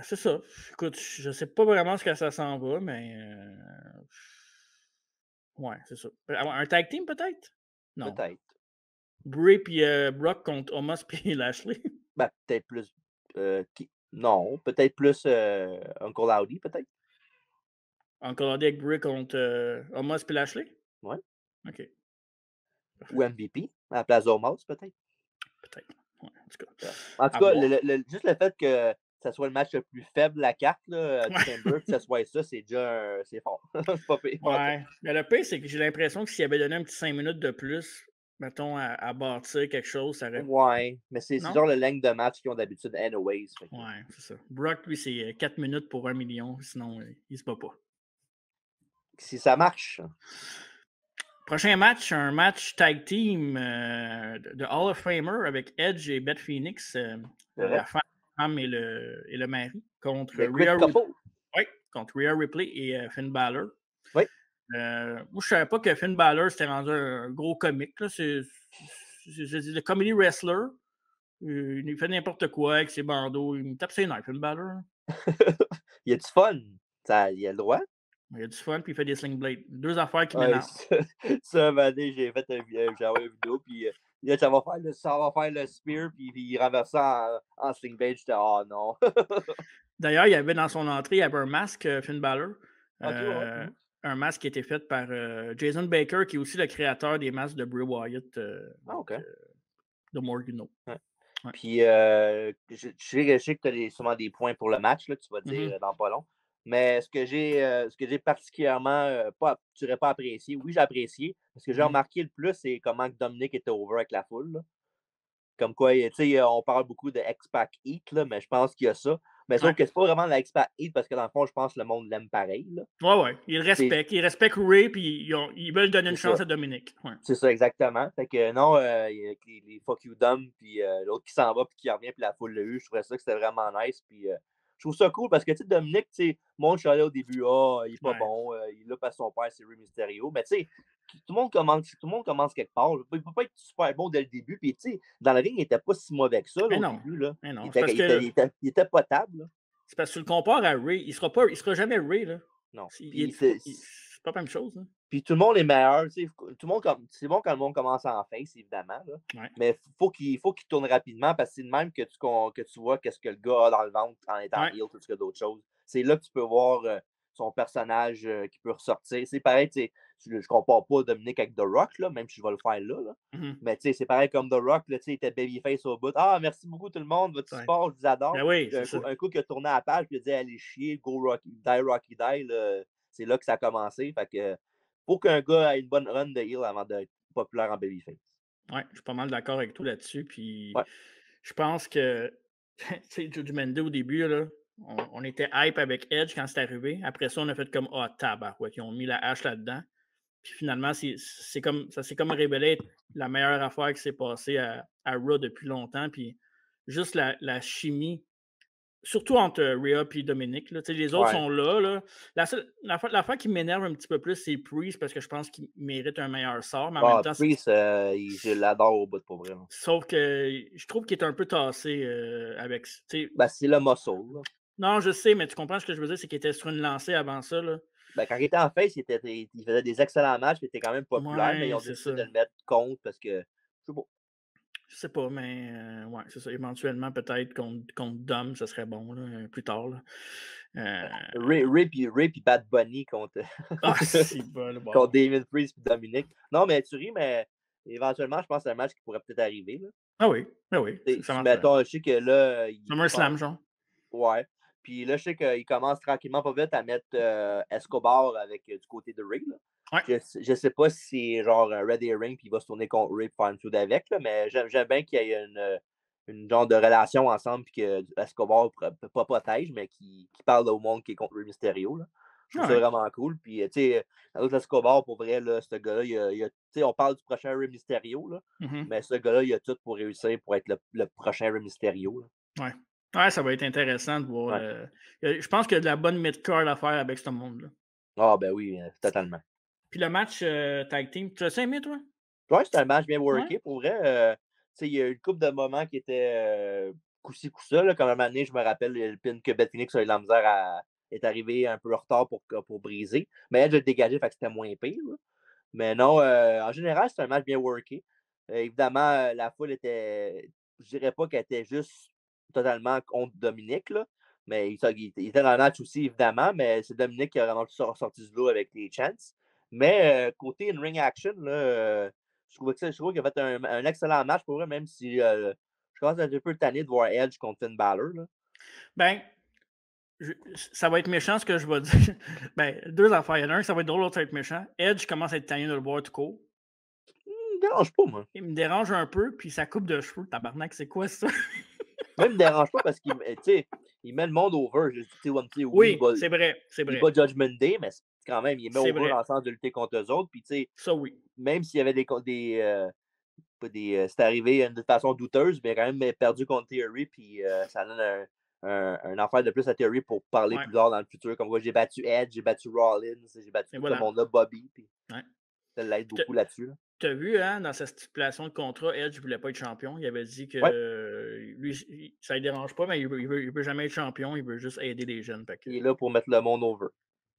C'est ça. Écoute, je sais pas vraiment ce que ça s'en va, mais. Ouais, c'est ça. Un tag team, peut-être? Non. Peut-être. Bray puis Brock contre Omos puis Lashley. Ben, peut-être plus. Non, peut-être plus Uncle Howdy, peut-être. Uncle Howdy avec Bray contre Omos puis Lashley? Ouais. OK. Parfait. Ou MVP, à la place d'Omos, peut-être. Peut-être. Ouais, en tout cas. En tout cas, juste le fait que ça soit le match le plus faible de la carte, là, du Chamber, que ça soit ça, c'est déjà c'est fort. C'est pas pire. Ouais. Mais le pire, c'est que j'ai l'impression que s'il avait donné un petit 5 minutes de plus, mettons, à bâtir quelque chose, ça aurait. Ouais, mais c'est genre le length de match qu'ils ont d'habitude, anyways. Ouais, c'est ça. Brock, lui, c'est 4 minutes pour 1 million, sinon, il se bat pas. Si ça marche. Prochain match, un match tag team de Hall of Famer avec Edge et Beth Phoenix, la femme et le mari, contre Rhea Ripley et Finn Balor. Oui. Moi, je savais pas que Finn Balor s'était rendu un gros comique. C'est le comedy wrestler. Il fait n'importe quoi avec ses bandeaux. Il me tape ses nerfs, Finn Balor. Il a du fun. Il a le droit. Il a du fun, puis il fait des sling blades. 2 affaires qui m'énervent. Ça, j'ai envoyé une vidéo, puis là, ça va faire le spear, puis il renverse ça en sling blade. J'étais, oh non. D'ailleurs, il y avait dans son entrée, il y avait un masque, Finn Balor. Un masque qui a été fait par Jason Baker, qui est aussi le créateur des masques de Bray Wyatt. De Morgano. Ouais. Puis, je sais que tu as sûrement des points pour le match, là, tu vas dire dans pas long. Mais ce que j'ai particulièrement tu n'aurais pas apprécié, oui, j'ai apprécié. Ce que j'ai remarqué le plus, c'est comment Dominic était over avec la foule. Là. Comme quoi, tu sais, on parle beaucoup de X-Pac Heat, là, mais je pense qu'il y a ça. Mais sauf que c'est pas vraiment la X-Pac Heat parce que dans le fond, je pense que le monde l'aime pareil. Là. Ouais. Ils le respectent. Ils respectent Ray puis ils veulent donner une chance ça. à Dominique. Ouais. C'est ça, exactement. Fait que non, avec les Fuck You Dumb, puis l'autre qui s'en va, puis qui revient, puis la foule l'a eu, je trouvais ça que c'était vraiment nice. Puis je trouve ça cool parce que, tu sais, Dominique, tu sais, moi, je suis allé au début, il est pas bon, il est là parce que son père, c'est Rey Mysterio. Mais tu sais, tout le monde commence quelque part. Il peut pas être super bon dès le début. Puis, tu sais, dans le ring, il était pas si mauvais que ça, là, au début. Là. Mais non. Il était potable. Là. C'est parce que tu le compares à Ray. Il sera jamais Ray, là. Non. C'est pas la même chose. Hein. Puis tout le monde est meilleur. Tout le monde, c'est bon quand le monde commence en face, évidemment. Là. Ouais. Mais faut qu'il tourne rapidement parce que c'est de même que tu vois qu'est-ce que le gars a dans le ventre en étant heel plus que d'autres choses. C'est là que tu peux voir son personnage qui peut ressortir. C'est pareil, je compare pas Dominique avec The Rock, là, même si je vais le faire là. Mm-hmm. Mais c'est pareil comme The Rock, là, il était babyface au bout. Ah, merci beaucoup tout le monde, votre support, je vous adore. Ben oui, un coup qui a tourné à la page, puis il a dit allez chier, go Rocky, die. Là. C'est là que ça a commencé. Fait que faut qu'un gars ait une bonne run de heel avant d'être populaire en babyface. Oui, je suis pas mal d'accord avec toi là-dessus. Puis je pense que, tu sais, Judgment Day au début, là, on était hype avec Edge quand c'est arrivé. Après ça, on a fait comme tabarouette. Ils ont mis la hache là-dedans. Puis finalement, ça s'est comme révélé être la meilleure affaire qui s'est passée à Raw depuis longtemps. Puis juste la chimie. Surtout entre Rhea et Dominique. Là. Les autres sont là. L'affaire qui m'énerve un petit peu plus, c'est Priest parce que je pense qu'il mérite un meilleur sort. Mais en même temps, Priest, je l'adore au bout, pour vrai. Sauf que je trouve qu'il est un peu tassé avec. Ben, c'est le muscle. Là. Non, je sais, mais tu comprends ce que je veux dire, c'est qu'il était sur une lancée avant ça. Là. Ben, quand il était en face, il faisait des excellents matchs, il était quand même populaire, mais ils ont décidé de le mettre contre parce que c'est beau. Je sais pas, mais c'est ça. Éventuellement, peut-être contre Dom, ça serait bon là, plus tard. Là. Ray puis Bad Bunny contre, contre David Priest et Dominique. Non, mais tu ris, mais éventuellement, je pense que c'est un match qui pourrait peut-être arriver. Là. Ah oui. Mettons, je sais que là. SummerSlam, genre. Ouais. Puis là, je sais qu'il commence tranquillement pas vite à mettre Escobar avec du côté de Ray. Là. Ouais. Je sais pas si c'est genre un Red Herring puis il va se tourner contre Ray pour faire une feud avec, là, mais j'aime bien qu'il y ait une genre de relation ensemble puis que Escobar pas protège, mais qui parle au monde qui est contre Rey Mysterio. Là. Je trouve ça vraiment cool. Puis, tu sais, Escobar, pour vrai, là, ce gars-là, on parle du prochain Rey Mysterio, là, mais ce gars-là, il a tout pour réussir pour être le prochain Rey Mysterio. Là. Ouais. Ouais, ça va être intéressant de voir. Je pense qu'il y a de la bonne mid-card à faire avec ce monde-là. Ah, ben oui, totalement. Puis le match tag team, tu l'as aimé, toi? Oui, c'était un match bien worké. Pour vrai, il y a eu une couple de moments qui étaient coup-ci, coup-ça. Comme à un moment donné, je me rappelle le pin que Beth Phoenix a eu de la misère est arrivé un peu en retard pour briser. Mais elle, a dégagé, fait que c'était moins pire. Là. Mais non, en général, c'était un match bien worké. Évidemment, la foule était. Je dirais pas qu'elle était juste totalement contre Dominique, là. Mais il était dans le match aussi, évidemment. Mais c'est Dominique qui a vraiment sorti du lot avec les chances. Mais côté in-ring action, là, je trouve qu'il a fait un excellent match pour eux, même si je commence à être un peu tanné de voir Edge contre Finn Balor. Là. Ben, ça va être méchant ce que je vais dire. Ben, deux affaires. Il y en a un, ça va être drôle, l'autre, ça va être méchant. Edge commence à être tanné de le voir tout court. Il me dérange pas, moi. Il me dérange un peu, puis sa coupe de cheveux, tabarnak, c'est quoi ça? Moi, il me dérange pas parce qu'il met le monde over. Oui, c'est vrai. Il bat Judgment Day, mais quand même, il met over dans le sens de lutter contre eux autres. Puis, ça, oui. Même s'il y avait c'est arrivé de façon douteuse, mais il a quand même perdu contre Theory. Puis ça donne un affaire de plus à Theory pour parler plus tard dans le futur. Comme quoi, j'ai battu Edge, j'ai battu Rollins, j'ai battu tout le monde-là, Bobby. Puis ça l'aide beaucoup là-dessus. Là. Tu as vu, hein, dans sa stipulation de contrat, Edge ne voulait pas être champion. Il avait dit que lui, ça ne le dérange pas, mais il ne veut jamais être champion. Il veut juste aider les jeunes. Il est là pour mettre le monde over.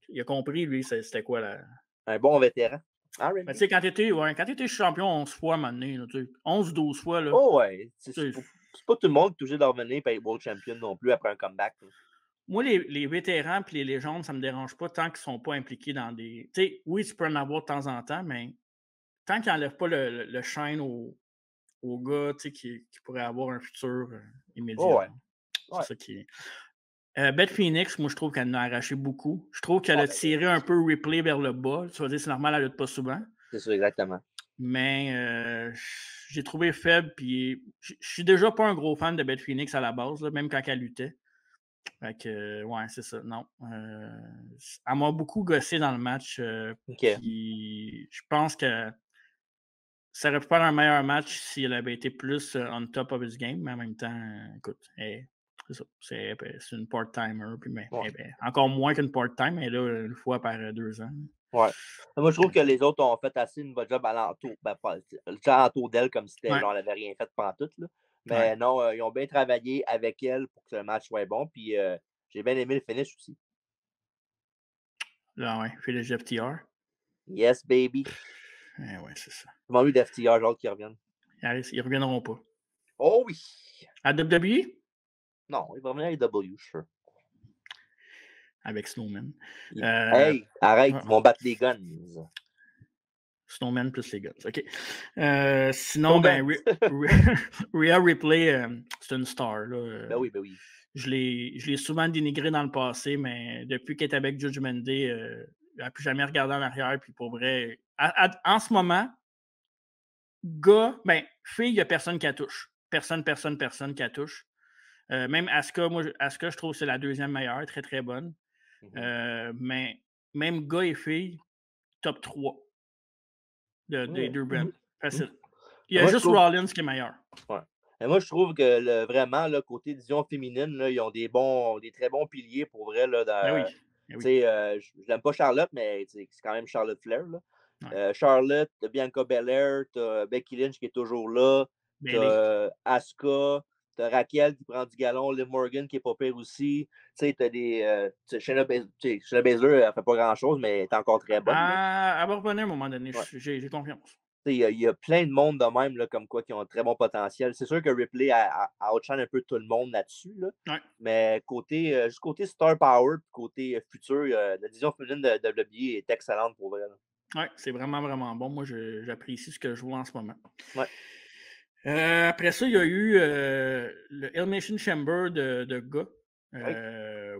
Il a compris, lui, c'était quoi la. Un bon vétéran. Tu sais, quand tu étais champion 11 fois à un moment donné, 11 ou 12 fois. Là, oh, ouais. C'est pas tout le monde qui est obligé de revenir et être World Champion non plus après un comeback. Là. Moi, les vétérans et les légendes, ça ne me dérange pas tant qu'ils ne sont pas impliqués dans des. Tu sais, oui, tu peux en avoir de temps en temps, mais tant qu'ils n'enlèvent pas le shine au gars qui pourrait avoir un futur immédiat. Oh, ouais. C'est ça qui est. Beth Phoenix, moi, je trouve qu'elle en a arraché beaucoup. Je trouve qu'elle a tiré un peu Ripley vers le bas. Tu vas dire, c'est normal, elle ne lutte pas souvent. C'est ça, exactement. Mais j'ai trouvé faible, puis je suis déjà pas un gros fan de Beth Phoenix à la base, là, même quand elle luttait. Fait que, ouais, c'est ça, non. Elle m'a beaucoup gossé dans le match, puis je pense que ça aurait pu faire un meilleur match si elle avait été plus on top of his game, mais en même temps, écoute, c'est ça. C'est une part-timer, mais encore moins qu'une part-time, mais là, une fois par 2 ans. Ouais. Moi, je trouve que les autres ont fait assez une bonne job alentour. Alentour d'elle, comme si elle n'avait rien fait pantoute. Là. Mais non, ils ont bien travaillé avec elle pour que le match soit bon. Puis j'ai bien aimé le finish aussi. Là, ouais, finish FTR. Yes, baby. Ouais, c'est ça. Ils m'ont eu d'FTR, genre qui reviennent. Ils reviendront pas. Oh oui! À WWE? Non, ils vont revenir à AEW, sure. Avec Snowman. Hey, arrête, ils vont battre les Guns. Snowman plus les Guns. OK. Sinon, ben, Rhea Ripley, c'est une star. Là. Ben oui. Je l'ai souvent dénigré dans le passé, mais depuis qu'elle est avec Judgment Day, elle n'a plus jamais regardé en arrière. Puis pour vrai, en ce moment, fille, il n'y a personne qui la touche. Personne qui la touche. Même Asuka, je trouve que c'est la deuxième meilleure, très très bonne. Mais même gars et filles, top 3 des deux brands. Facile. Il y a juste Rollins qui est meilleur. Ouais. Et moi, je trouve que vraiment, là, côté division féminine, là, ils ont des très bons piliers pour vrai. Là, je n'aime pas Charlotte, mais c'est quand même Charlotte Flair. Là. Charlotte, Bianca Belair, t'as Becky Lynch qui est toujours là, t'as Asuka, t'as Raquel qui prend du galon, Liv Morgan qui est pas pire aussi. T'as des. Shayna Baszler, elle fait pas grand-chose, mais elle est encore très bonne. Elle va revenir à un moment donné, j'ai confiance. Il y a plein de monde de même là, comme quoi qui ont un très bon potentiel. C'est sûr que Ripley a outshine un peu tout le monde là-dessus. Là. Mais côté Star Power côté futur, la division féminine de WWE est excellente pour vrai. Oui, c'est vraiment, vraiment bon. Moi, j'apprécie ce que je vois en ce moment. Ouais. Après ça, il y a eu le Elimination Chamber de gars.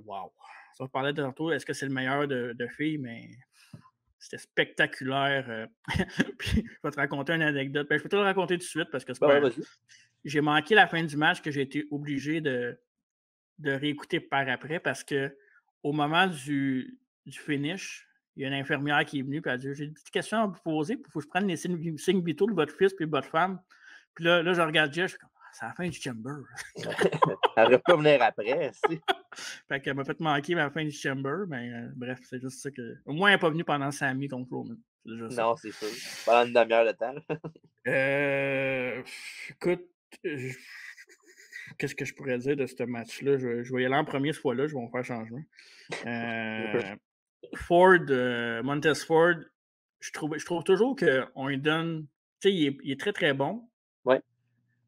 Wow. Ça va parler tantôt, est-ce que c'est le meilleur de filles, mais c'était spectaculaire. Puis, je vais te raconter une anecdote. Je peux te le raconter tout de suite parce que c'est pas. J'ai manqué la fin du match que j'ai été obligé de réécouter par après parce que au moment du finish, il y a une infirmière qui est venue et elle a dit j'ai des petites questions à vous poser, il faut que je prenne les signes vitaux de votre fils et de votre femme. Puis là, je regarde Jeff, je suis comme c'est la fin du Chamber. Elle aurait pas venir après. Fait qu'elle m'a fait manquer ma fin du Chamber, mais bref, c'est juste ça que. Au moins, elle n'est pas venue pendant Sammy contre Roman. Non, c'est sûr. Pendant une demi-heure de temps. Écoute, qu'est-ce que je pourrais dire de ce match-là? Je vais y aller en premier cette fois-là, je vais me faire changement. Montez Ford, je trouve toujours qu'on lui donne. Tu sais, il est très, très bon. Ouais.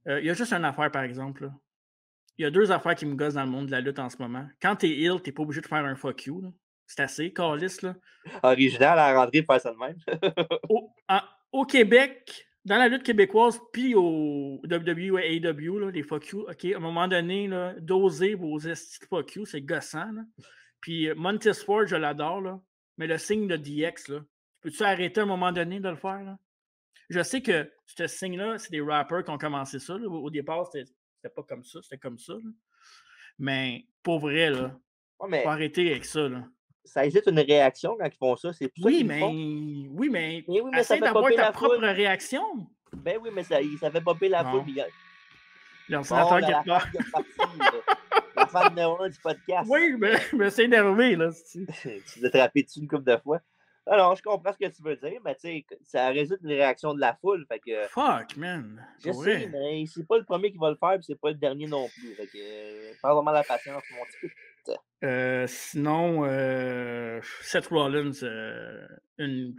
Il y a juste une affaire, par exemple. Là. Il y a 2 affaires qui me gossent dans le monde de la lutte en ce moment. Quand t'es heel, t'es pas obligé de faire un fuck you. Là. C'est assez, calice, là. Original à rentrer de faire ça de même. Au Québec, dans la lutte québécoise, puis au WWE et AEW, là, les fuck you, OK, à un moment donné, là, doser vos fuck you, c'est gossant. Là. Puis Montez Ford, je l'adore, là, mais le signe de DX, là, peux-tu arrêter à un moment donné de le faire? Là? Je sais que ce signe-là, c'est des rappers qui ont commencé ça. Là. Au départ, c'était pas comme ça, c'était comme ça. Là. Mais pour vrai, là, faut arrêter avec ça. Là. Ça existe une réaction quand ils font ça. C'est plus ça font. Oui, mais essaie d'avoir ta propre réaction. Ben oui, mais ça fait popper la foule. L'ordinateur quelque part. La fan numéro 1 du podcast. Oui, mais c'est énervé. Là. Tu l'as trappé dessus une couple de fois. Alors, je comprends ce que tu veux dire, mais tu sais, ça résulte une réaction de la foule. Fait que, fuck, man. Je sais, mais c'est pas le premier qui va le faire, puis c'est pas le dernier non plus. Fait que, pas vraiment la patience, mon petit. Sinon, Seth Rollins, une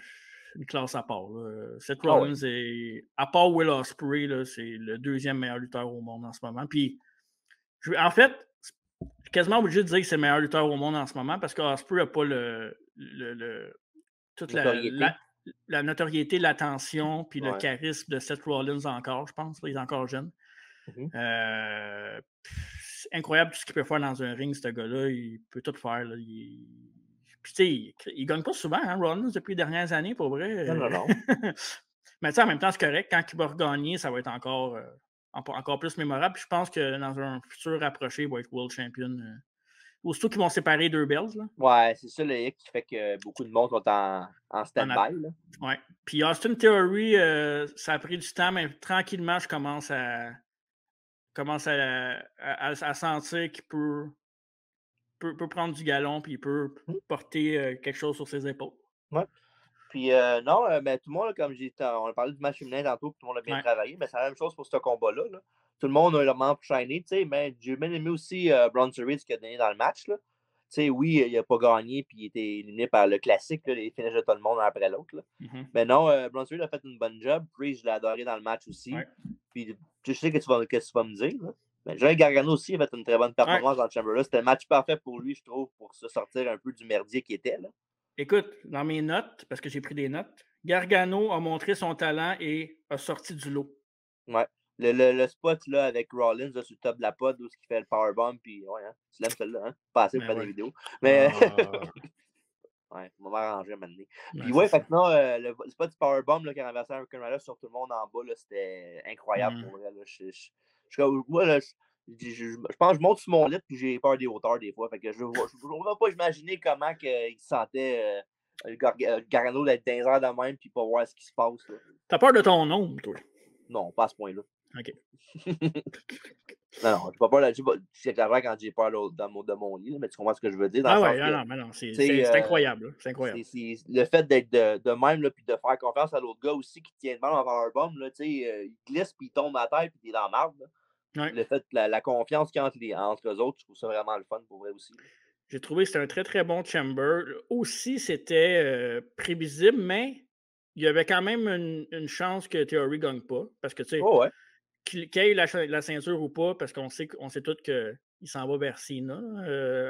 classe à part. Là. Seth Rollins est, à part Will Ospreay, là, c'est le 2e meilleur lutteur au monde en ce moment. Puis, en fait, je suis quasiment obligé de dire que c'est le meilleur lutteur au monde en ce moment parce qu'Ospreay n'a pas toute la notoriété, l'attention, puis le charisme de Seth Rollins encore, je pense. Là, il est encore jeune. C'est incroyable tout ce qu'il peut faire dans un ring, ce gars-là. Il peut tout faire. Là. Puis, tu sais, il gagne pas souvent, hein, Rollins, depuis les dernières années, pour vrai. Non. Mais tu sais, en même temps, c'est correct. Quand il va regagner, ça va être encore plus mémorable. Puis je pense que dans un futur rapproché, il va être World Champion. Aussitôt qu'ils vont séparer 2 belts. Là. Ouais, c'est ça le hic qui fait que beaucoup de monde sont en stand-by. Ouais. Puis Austin Theory, ça a pris du temps, mais tranquillement, je commence à sentir qu'il peut prendre du galon puis il peut porter quelque chose sur ses épaules. Ouais. Puis non, mais tout le monde, comme on a parlé du match féminin tantôt, puis tout le monde a bien travaillé, mais c'est la même chose pour ce combat-là. Là. Tout le monde a le moment pour shiner, tu sais, mais j'ai bien aimé aussi Bronson Reed ce qu'il a donné dans le match. Là. Tu sais, oui, il n'a pas gagné, puis il était éliminé par le classique, là, les finishes de tout le monde un après l'autre. Mais non, Bronson Reed a fait une bonne job. Reed, je l'ai adoré dans le match aussi. Ouais. Puis je sais que tu vas me dire. Là. Mais Johnny Gargano aussi a fait une très bonne performance dans le Chamber-là. C'était le match parfait pour lui, je trouve, pour se sortir un peu du merdier qu'il était. Là. Écoute, dans mes notes, parce que j'ai pris des notes, Gargano a montré son talent et a sorti du lot. Ouais. Le spot là, avec Rollins là, sur le top de la pod où il fait le powerbomb, puis ouais, hein, tu l'aimes celle-là, hein? Pas assez pour faire des vidéos. Mais ouais, on va m'arranger maintenant. Puis ouais, fait que non, le spot du powerbomb qui a renversé un Riddle sur tout le monde en bas, c'était incroyable pour vrai. Là. Moi, là, je pense que je monte sur mon lit puis j'ai peur des hauteurs des fois. Fait que je ne vais pas imaginer comment il se sentait le Gargano d'être dans les airs de même puis pas voir ce qui se passe. T'as peur de ton ombre, toi? Non, pas à ce point-là. OK. non, j'ai pas peur. C'est clair quand j'ai peur de mon lit, là, mais tu comprends ce que je veux dire? Dans non, c'est incroyable. C'est incroyable. Le fait d'être de même, là, puis de faire confiance à l'autre gars aussi qui tient devant en powerbomb, il glisse, puis il tombe à terre, puis il est dans la marde. Ouais. Le fait, la confiance qu'il y a entre eux autres, je trouve ça vraiment le fun pour vrai aussi. J'ai trouvé que c'était un très, très bon Chamber. Aussi, c'était prévisible, mais il y avait quand même une chance que Theory ne gagne pas. Parce que, tu sais, qu'il ait eu la ceinture ou pas, parce qu'on sait tous qu'il s'en va vers Cena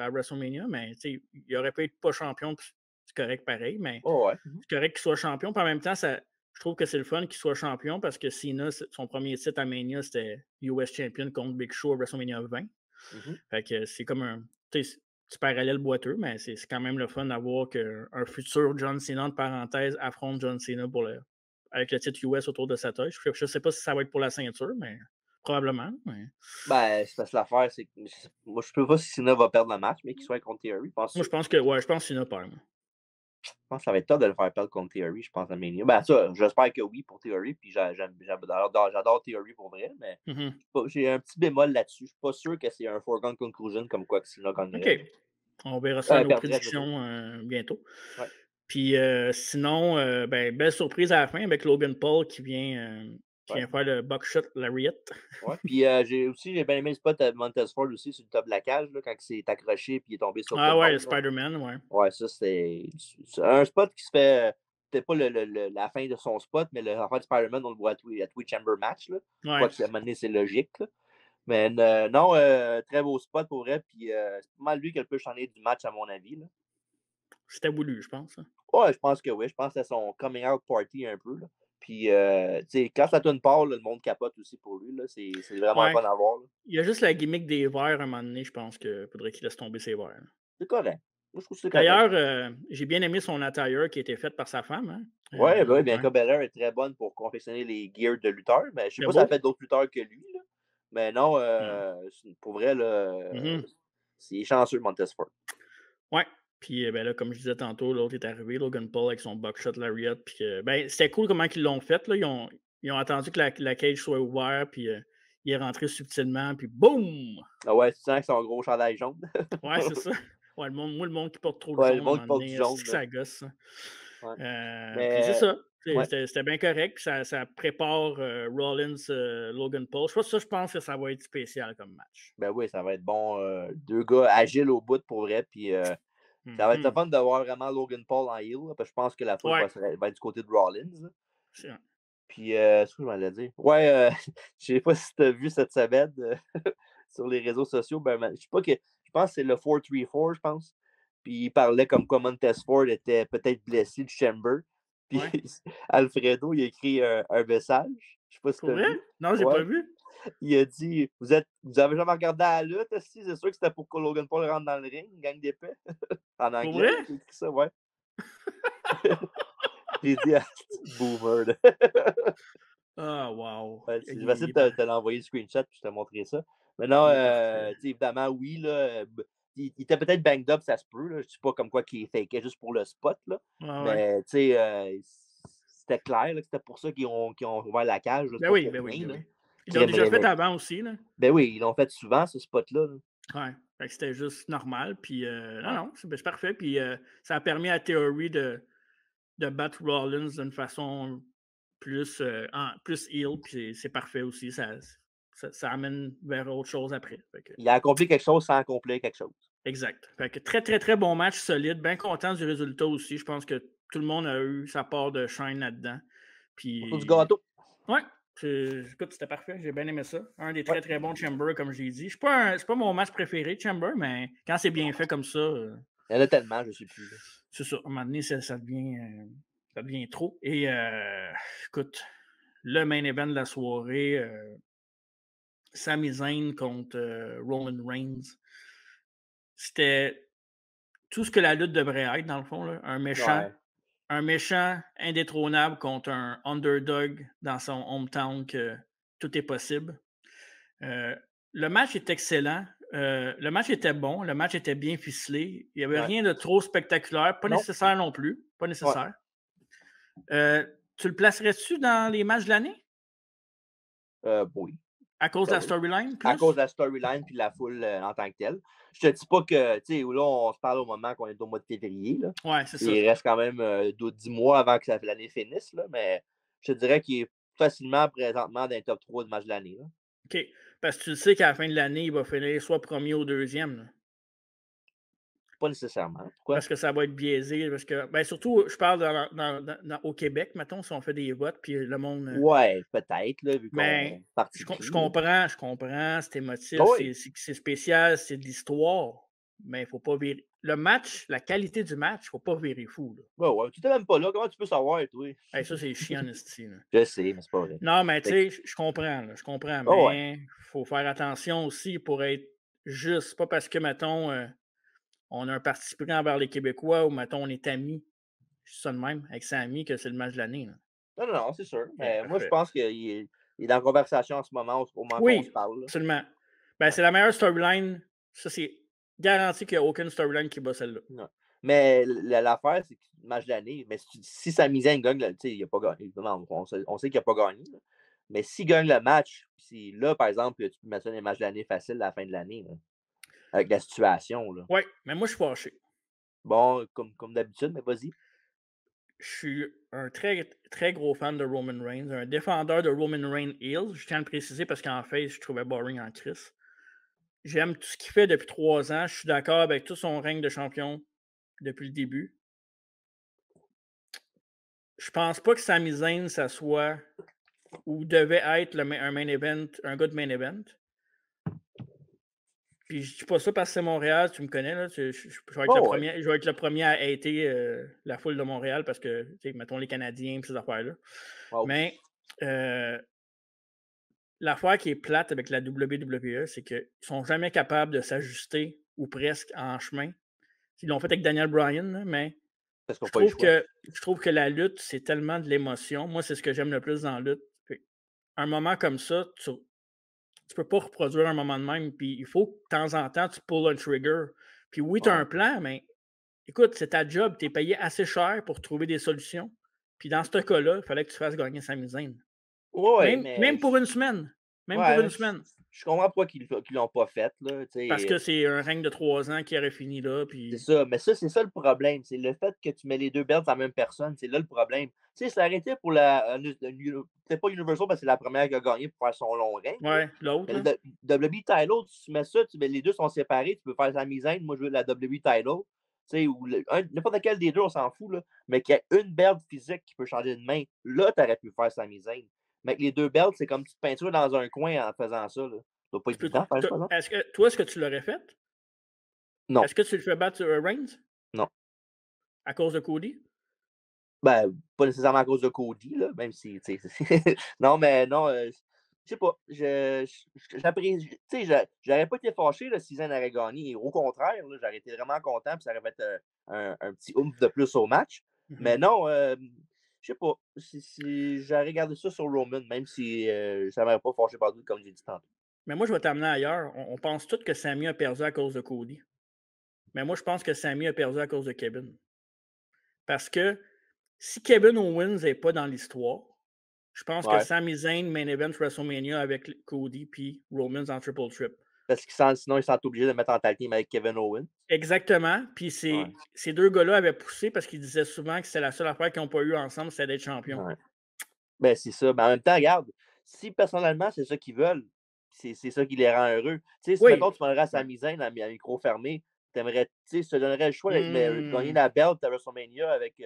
à WrestleMania, mais il aurait pu être pas champion, c'est correct pareil, mais c'est correct qu'il soit champion. Puis en même temps, je trouve que c'est le fun qu'il soit champion parce que Cena, son premier titre à Mania, c'était US Champion contre Big Show à WrestleMania 20. Fait que c'est comme un petit parallèle boiteux, mais c'est quand même le fun d'avoir qu'un futur John Cena, de parenthèse, affronte John Cena avec le titre US autour de sa tête. Je ne sais pas si ça va être pour la ceinture, mais probablement. Mais... Ben, c'est parce que l'affaire, c'est que moi, je ne sais pas si Cena va perdre le match, mais qu'il soit contre Theory. Moi, je pense que Cena perd. Je pense que ça va être top de le faire perdre contre Theory, je pense, à Mania. Ben, ça, j'espère que oui pour Theory, puis j'adore Theory pour vrai, mais j'ai un petit bémol là-dessus. Je suis pas sûr que c'est un foregone conclusion comme quoi que Cena gagnerait. OK. On verra ça dans nos prédictions bientôt. Ouais. Puis sinon, belle surprise à la fin avec Logan Paul qui vient faire le buckshot Lariat. Ouais. Puis j'ai bien aimé le spot à Montez Ford aussi sur le top de la cage, là, quand il s'est accroché et il est tombé sur le Spider-Man, ouais. Ouais, ça, c'est un spot qui se fait. Peut-être pas la fin de son spot, mais l'affaire de Spider-Man, on le voit à tous les Chamber match. Là. Ouais. Quoi que à un moment donné, c'est logique. Là. Mais non, très beau spot pour vrai. Puis c'est pas mal lui qui a le plus chanté du match, à mon avis. Là. C'était voulu, je pense. Hein. Ouais, je pense que oui. Je pense que c'est son coming out party un peu. Là. Puis, tu sais, quand la tune part, le monde capote aussi pour lui. Là. C'est vraiment fun à voir. Là. Il y a juste la gimmick des verres à un moment donné, je pense qu'il faudrait qu'il laisse tomber ses verres. C'est correct. Moi, je trouve que c'est D'ailleurs, j'ai bien aimé son attire qui a été faite par sa femme. Hein? Oui, Bianca Belair est très bonne pour confectionner les gears de lutteur. Mais je ne sais pas si elle fait d'autres lutteurs que lui. Là. Mais non, pour vrai, c'est chanceux, Montez Ford. Ouais. Puis là, comme je disais tantôt, l'autre est arrivé, Logan Paul avec son buckshot Lariat. Puis c'était cool comment ils l'ont fait. Là. Ils ont attendu que la cage soit ouverte, puis il est rentré subtilement, puis boum! Ah ouais, tu sens que c'est un gros chandail jaune. Ouais, c'est ça. Ouais, le monde qui porte trop le jaune. Le monde qui porte du jaune. C'est que ça gosse. Ça. Ouais. Puis c'est ça. C'était bien correct. Puis ça prépare Rollins, Logan Paul. Je pense que ça va être spécial comme match. Ben oui, ça va être bon. Deux gars agiles au bout pour vrai. Puis ça va être le fun de voir vraiment Logan Paul en heel. Parce que je pense que la foule va être du côté de Rollins. C'est vrai. Puis, ce que je m'allais dire. Ouais, je sais pas si tu as vu cette semaine sur les réseaux sociaux. Ben, je pense que c'est le 434, je pense. Puis, il parlait comme quoi Montez Ford était peut-être blessé du Chamber. Puis, Alfredo, il a écrit un message. Je sais pas si tu as vu. Non, j'ai pas vu. Il a dit vous avez jamais regardé la lutte? Si, c'est sûr que c'était pour que Logan Paul rentre dans le ring, une gang d'épais. En anglais. Pour vrai? Il a écrit ça, ouais. J'ai dit, ah, c'est boomer, là. Ah, wow. Ouais, je vais essayer de te l'envoyer le screenshot puis je te montrer ça. Mais non, évidemment, oui, là, il était peut-être banged up, ça se peut. Là. Je ne sais pas comme quoi qu'il fakeait juste pour le spot. Là. Mais c'était clair là, que c'était pour ça qu'ils ont ouvert la cage. Là, ben oui, ben oui, ben oui. Ils l'ont déjà fait avant aussi. Là. Ben oui, ils l'ont fait souvent, ce spot-là. Ouais. Fait que c'était juste normal. Puis, non, c'est parfait. Puis, ça a permis à Theory de battre Rollins d'une façon plus heel. Puis, c'est parfait aussi. Ça amène vers autre chose après. Il a accompli quelque chose sans accomplir quelque chose. Exact. Fait que très, très, très bon match solide. Bien content du résultat aussi. Je pense que tout le monde a eu sa part de shine là-dedans. Puis... Autour du gâteau. Ouais. Écoute, c'était parfait. J'ai bien aimé ça. Un des très, très bons Chamber, comme j'ai dit. C'est pas mon match préféré, Chamber, mais quand c'est bien fait comme ça... il y en a tellement, je ne sais plus. C'est ça. À un moment donné, ça devient trop. Et écoute, le main event de la soirée, Sami Zayn contre Roman Reigns, c'était tout ce que la lutte devrait être, dans le fond. Là. Un méchant indétrônable contre un underdog dans son hometown que tout est possible. Le match est excellent. Le match était bon. Le match était bien ficelé. Il n'y avait rien de trop spectaculaire. Pas nécessaire non plus. Pas nécessaire. Tu le placerais-tu dans les matchs de l'année? Oui. À cause de la storyline? À cause de la storyline et de la foule en tant que telle. Je te dis pas que, tu sais, là, on se parle au moment qu'on est au mois de février. Là. Ouais, c'est ça. Il reste quand même 10 mois avant que l'année finisse, là, mais je te dirais qu'il est facilement présentement dans les top 3 de match de l'année. Là. OK. Parce que tu sais qu'à la fin de l'année, il va finir soit premier ou deuxième. Là. Pas nécessairement. Pourquoi? Parce que ça va être biaisé. Parce que, ben, surtout, je parle au Québec, mettons, si on fait des votes, puis le monde. Ouais, peut-être, là, vu qu'on participe. Je comprends, c'est émotif, c'est spécial, c'est de l'histoire, mais il ne faut pas virer. Le match, la qualité du match, il ne faut pas virer fou. Là. Ouais, tu n'étais même pas là, comment tu peux savoir, toi? Hey, ça, c'est chiant, esti. Je sais, mais c'est pas vrai. Non, mais tu sais, je comprends, mais il faut faire attention aussi pour être juste. Pas parce que, mettons, on a un parti pris envers les Québécois ou, mettons, on est amis, je suis ça de même, avec ses amis, que c'est le match de l'année. Non, c'est sûr. Mais moi, je pense qu'il est dans la conversation en ce moment, au moment qu'on se parle. Là. Absolument. Ben, c'est la meilleure storyline. Ça, c'est garanti qu'il n'y a aucune storyline qui bat celle-là. Non. Mais l'affaire, c'est que le match de l'année, mais si Sami Zayn gagne, il n'a pas gagné. Non, on sait qu'il n'a pas gagné. Là. Mais s'il gagne le match, si là, par exemple, tu peux mettre ça dans les matchs de l'année facile à la fin de l'année, avec la situation. Oui, mais moi, je suis fâché. Bon, comme d'habitude, mais vas-y. Je suis un très, très gros fan de Roman Reigns, un défendeur de Roman Reigns heel. Je tiens à le préciser parce qu'en fait, je trouvais boring en Chris. J'aime tout ce qu'il fait depuis 3 ans. Je suis d'accord avec tout son règne de champion depuis le début. Je pense pas que Sami Zayn, ça soit ou devait être un main event, un gars de main event. Puis je dis pas ça parce que c'est Montréal, tu me connais, là. Je vais être le premier à hater la foule de Montréal parce que, tu sais, mettons les Canadiens et ces affaires-là. Mais l'affaire qui est plate avec la WWE, c'est qu'ils sont jamais capables de s'ajuster ou presque en chemin. Ils l'ont fait avec Daniel Bryan, là, mais je trouve que la lutte, c'est tellement de l'émotion. Moi, c'est ce que j'aime le plus dans la lutte. Un moment comme ça, tu peux pas reproduire un moment de même. Puis il faut que de temps en temps, tu pulls un trigger. Puis oui, tu as un plan, mais écoute, c'est ta job. Tu es payé assez cher pour trouver des solutions. Puis dans ce cas-là, il fallait que tu fasses gagner Sami Zayn. Même pour une semaine. Je comprends pas qu'ils l'ont pas fait. Là, parce que c'est un règne de 3 ans qui aurait fini là. Puis... C'est ça, mais c'est ça le problème. C'est le fait que tu mets les 2 belts à la même personne. C'est là le problème. Tu sais, ça arrêtait pour c'était pas Universal, parce que c'est la première qui a gagné pour faire son long règne. Ouais, l'autre. Le WWE title, tu mets ça, les deux sont séparés, tu peux faire Sami Zayn, moi je veux la WWE title. Tu sais, ou n'importe quel des deux, on s'en fout, là. Mais qu'il y a une belt physique qui peut changer de main, là, tu aurais pu faire Sami Zayn. Mais avec les 2 belts, c'est comme tu te peintures dans un coin en faisant ça. Là. Ça doit pas être évident, par exemple. Est-ce que tu l'aurais fait? Non. Est-ce que tu le fais battre Reigns? Non. À cause de Cody? Ben, pas nécessairement à cause de Cody, là, même si, tu sais. Non, mais non, je sais pas. J'apprécie. Tu sais, j'aurais pas été fâché là, si Zayn avait gagné. Au contraire, j'aurais été vraiment content, puis ça aurait fait un petit oomph de plus au match. Mais non, Je sais pas. Si j'aurais regardé ça sur Roman, même si ça m'aurait pas fâché par doute, comme j'ai dit tantôt. Mais moi, je vais t'amener ailleurs. On pense tous que Sami a perdu à cause de Cody. Mais moi, je pense que Sami a perdu à cause de Kevin. Parce que si Kevin Owens n'est pas dans l'histoire, je pense que Sami Zayn main event WrestleMania avec Cody puis Roman en triple trip. Parce que sinon, ils sont obligés de mettre en tag team avec Kevin Owens. Exactement. Puis ces deux gars-là avaient poussé parce qu'ils disaient souvent que c'était la seule affaire qu'ils n'ont pas eu ensemble, c'était d'être champions. Ouais. Ben, c'est ça. Mais en même temps, regarde, si personnellement, c'est ça qu'ils veulent, c'est ça qui les rend heureux. Tu sais, si mettons, tu demanderais à Sami Zayn à micro fermé, t'aimerais, tu sais, si tu te donnerais le choix de gagner la belt à WrestleMania avec.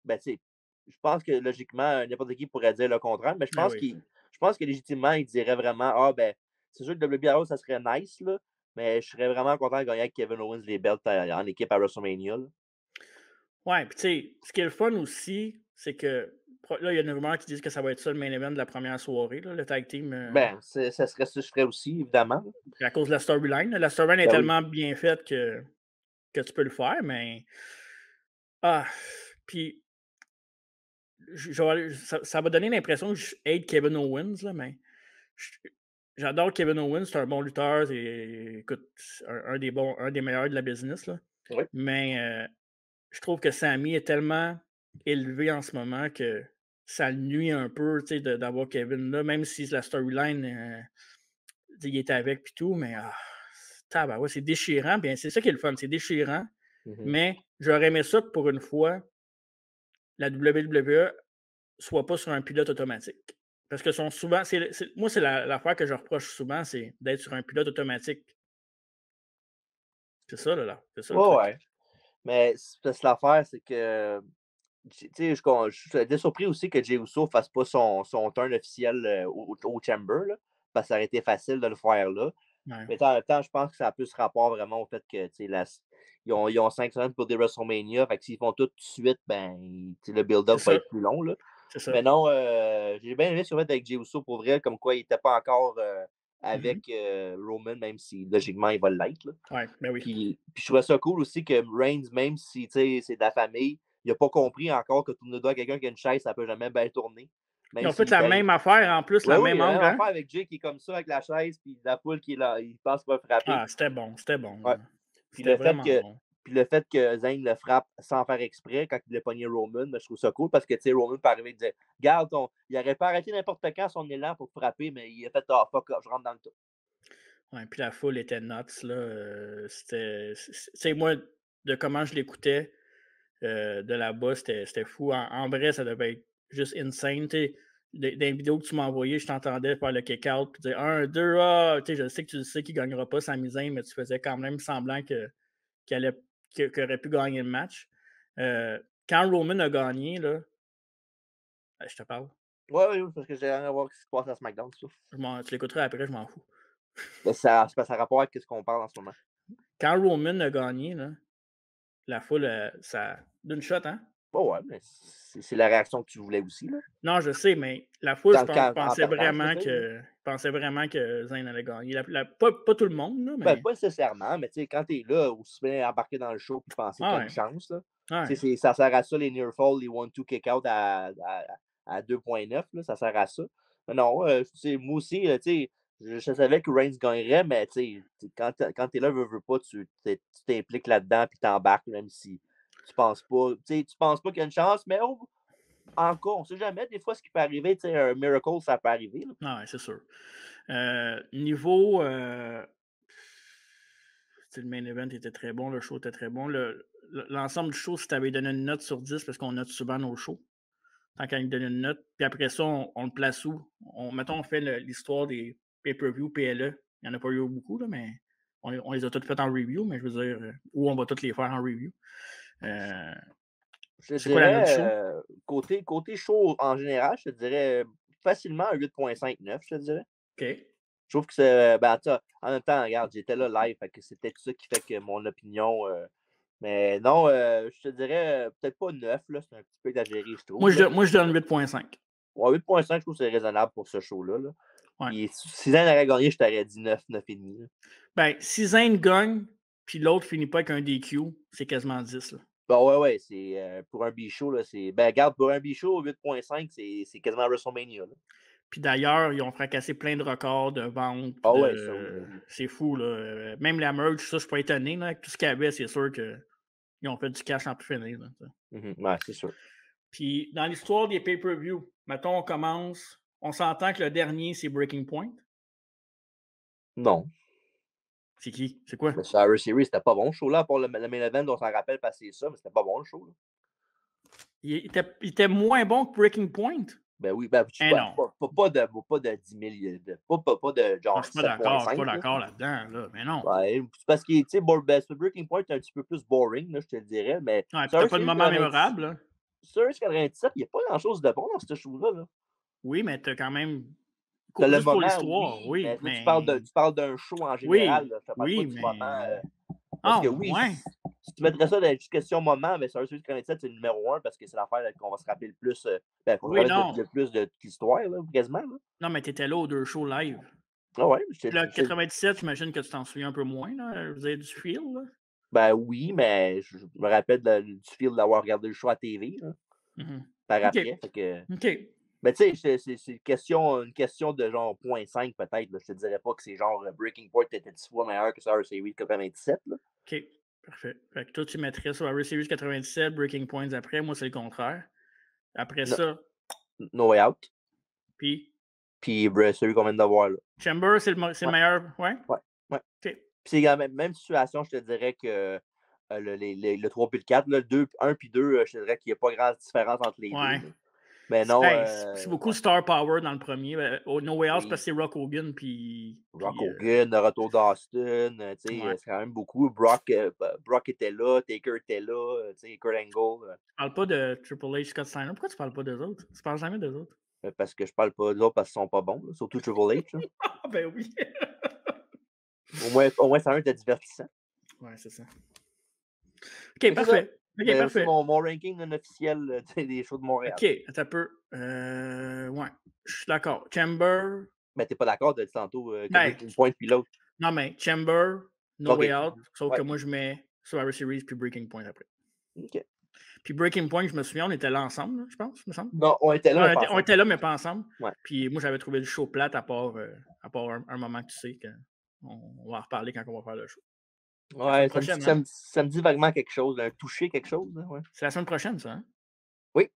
Ben, tu sais, je pense que logiquement, n'importe qui pourrait dire le contraire, mais je pense que légitimement, il dirait vraiment ah ben, c'est sûr que WBO, ça serait nice, là, mais je serais vraiment content de gagner avec Kevin Owens les belts en équipe à WrestleMania. Là. Ouais, puis tu sais, ce qui est le fun aussi, c'est que là, il y a une rumeur qui dit que ça va être ça le main event de la première soirée, là, le tag team. Ben, ça serait ça, je ferais aussi, évidemment. À cause de la storyline. La storyline est tellement bien faite que tu peux le faire, mais. Ah, puis. Ça va donner l'impression que je hate Kevin Owens, là, mais. J'adore Kevin Owens, c'est un bon lutteur, écoute, un des meilleurs de la business. Là. Oui. Mais je trouve que Sami est tellement élevé en ce moment que ça le nuit un peu d'avoir Kevin là, même si la storyline, il est avec et tout, mais ouais, c'est déchirant. Bien, c'est ça qui est le fun, c'est déchirant. Mais j'aurais aimé ça que pour une fois, la WWE soit pas sur un pilote automatique. Parce que sont souvent. Moi, c'est l'affaire que je reproche souvent, c'est d'être sur un pilote automatique. C'est ça, là. C'est ça le truc. Ouais. Mais l'affaire, c'est que. Tu sais, je suis surpris aussi que Jey Uso ne fasse pas son turn officiel au Chamber, là, parce que ça aurait été facile de le faire là. Ouais. Mais en même temps, je pense que ça a plus rapport vraiment au fait que ils ont 5 semaines pour des WrestleMania. Fait que s'ils font tout de suite, ben, le build-up va être plus long. Là. C'est ça. Mais non, j'ai bien aimé sur fait avec Jey Uso pour vrai, comme quoi il n'était pas encore avec Roman, même si logiquement il va l'être. Ouais, ben oui. Puis je trouvais ça cool aussi que Reigns, même si c'est de la famille, il n'a pas compris encore que tourner le doigt à quelqu'un qui a une chaise, ça peut jamais bien tourner. Ils ont fait la même affaire en plus, la même angle. Même affaire avec Jay qui est comme ça avec la chaise, puis la poule qui est là, il pense qu'il va frapper. Ah, c'était bon. Ouais. Puis le fait que Zayn le frappe sans faire exprès quand il a pogné Roman, je trouve ça cool parce que Roman peut arriver et dire regarde, il n'aurait pas arrêté n'importe quand son élan pour frapper, mais il a fait fuck off, je rentre dans le tas. Ouais, puis la foule était nuts, là. C'était. Moi, de comment je l'écoutais de là-bas, c'était fou. En vrai, ça devait être juste insane. Dans les vidéos que tu m'as envoyées, je t'entendais faire le kick-out puis dire 1, 2, je sais que tu sais qu'il ne gagnera pas Sami Zayn, mais tu faisais quand même semblant qu'il aurait pu gagner le match. Quand Roman a gagné, là, je te parle. Oui, parce que j'ai rien à voir avec ce qui se passe à SmackDown. Tu l'écouteras après, je m'en fous. Ça a rapport avec ce qu'on parle en ce moment. Quand Roman a gagné, là, la foule, ça. D'une shot, hein? Oh ouais, mais c'est la réaction que tu voulais aussi. Là. Non, je sais, mais la foule, je pensais vraiment que Zayn allait gagner. Pas tout le monde, là, mais. Ben, pas nécessairement, mais quand tu es là, aussi bien embarqué dans le show et penser qu'il y a une chance. Là. Ça sert à ça, les near fall, les 1-2 kick-out à 2.9, là, ça sert à ça. Mais non, moi aussi, je savais que Reigns gagnerait, mais quand tu es là, veux pas, tu t'impliques là-dedans et t'embarques, même si tu penses pas. Tu penses pas qu'il y a une chance, mais encore, on ne sait jamais. Des fois, ce qui peut arriver, un miracle, ça peut arriver. Ah ouais, c'est sûr. Niveau. Le main event était très bon, le show était très bon. L'ensemble du show, si tu avais donné une note sur 10, parce qu'on note souvent nos shows, tant qu'à lui donner une note, puis après ça, on le place où? Mettons, on fait l'histoire des pay-per-view PLE. Il n'y en a pas eu beaucoup, là, mais on les a toutes faites en review, mais je veux dire, ou on va toutes les faire en review. C'est quoi la note show? Côté show en général, je te dirais facilement un 8.59, je te dirais. OK. Je trouve que c'est. En même temps, regarde, j'étais là live, fait que c'est peut-être ça qui fait que mon opinion. Mais non, je te dirais peut-être pas 9, là, c'est un petit peu exagéré, je trouve. Moi, je donne 8.5. Ouais, 8.5, je trouve que c'est raisonnable pour ce show-là. Là. Ouais. Puis si Zayn aurait gagné, je t'aurais dit 9, 9,5. Ben, si Zayn gagne, puis l'autre finit pas avec un DQ, c'est quasiment 10. Là. Ben ouais, c'est pour un B-show, là, c'est. Ben regarde, pour un B-show, 8.5, c'est quasiment WrestleMania. Là. Puis d'ailleurs, ils ont fracassé plein de records de vente. Ah ouais, ça, oui. C'est fou, là. Même la merch, ça, je suis pas étonné. Là. Avec tout ce qu'il y avait, c'est sûr qu'ils ont fait du cash en plus finir. Ouais, c'est sûr. Puis dans l'histoire des pay-per-view, mettons, on commence. On s'entend que le dernier, c'est Breaking Point. Non. C'est qui? C'est quoi? Le Survivor Series, c'était pas bon le show là. Pour le main event, on s'en rappelle parce que c'est ça, mais c'était pas bon le show. Là. Il était moins bon que Breaking Point? Ben oui, ben tu pas de 10 000, pas de genre 7.5. Je suis pas d'accord là-dedans, là, mais non. Ouais, parce que, tu sais, Breaking Point est un petit peu plus boring, là, je te le dirais, mais... Ouais, t'as pas de moment mémorable, là. Sur 97, il n'y a pas grand-chose de bon dans ce show-là. Là. Oui, mais t'as quand même... T'as le moment, pour l'histoire, oui, mais... Tu parles d'un show en général, là. Je te parle pas du moment... Parce que oui, si tu mettrais ça dans la question moment, mais Survivor Series 97, c'est le numéro 1 parce que c'est l'affaire qu'on va se rappeler le plus. Le plus de l'histoire, quasiment. Là. Non, mais t'étais là aux 2 shows live. Ah ouais, Là, 97, j'imagine que tu t'en souviens un peu moins, là. Vous avez du feel, là? Ben oui, mais je me rappelle du feel d'avoir regardé le show à TV. Là, par après. Fait que... OK. Mais tu sais, c'est une question de genre 0.5 peut-être. Je te dirais pas que c'est genre Breaking Point était 10 fois meilleur que Survivor Series 97. Là. OK, parfait. Fait que toi, tu mettrais Survivor Series 97, Breaking Points après. Moi, c'est le contraire. Après ça... No Way Out. Puis celui qu'on vient d'avoir là. Chamber, c'est le meilleur, ouais? Ouais. OK. Puis c'est la même situation, je te dirais que le 3 puis le 4, là, le 2, 1 puis 2, je te dirais qu'il n'y a pas grande différence entre les deux. Là. Mais non. C'est beaucoup Star Power dans le premier. No Way Out, c'est parce que c'est Rock Hogan. Hogan, le retour d'Austin, c'est quand même beaucoup. Brock était là, Taker était là, Kurt Angle. Tu parles pas de Triple H, Scott Steiner. Pourquoi tu parles pas d'eux autres? Tu parles jamais d'eux autres? Parce que je parle pas d'eux autres parce qu'ils sont pas bons, là, surtout Triple H. Ah ben oui. au moins, ça a un de divertissant. Ouais, c'est ça. OK, parfait. OK, parfait. C'est mon ranking non officiel des shows de Montréal. OK, attends un peu. Ouais, je suis d'accord. Chamber. Mais t'es pas d'accord, t'as dit tantôt une pointe puis l'autre. Non, mais Chamber, No Way Out, sauf que moi, je mets Survivor Series puis Breaking Point après. OK. Puis Breaking Point, je me souviens, on était là ensemble, là, je pense, me semble. Non, on était là, on était là, mais pas ensemble. Ouais. Puis moi, j'avais trouvé le show plate à part un moment que tu sais qu'on va en reparler quand on va faire le show. Ouais, ça me dit vaguement quelque chose, un toucher, quelque chose. Là, ouais. C'est la semaine prochaine, ça, hein? Oui.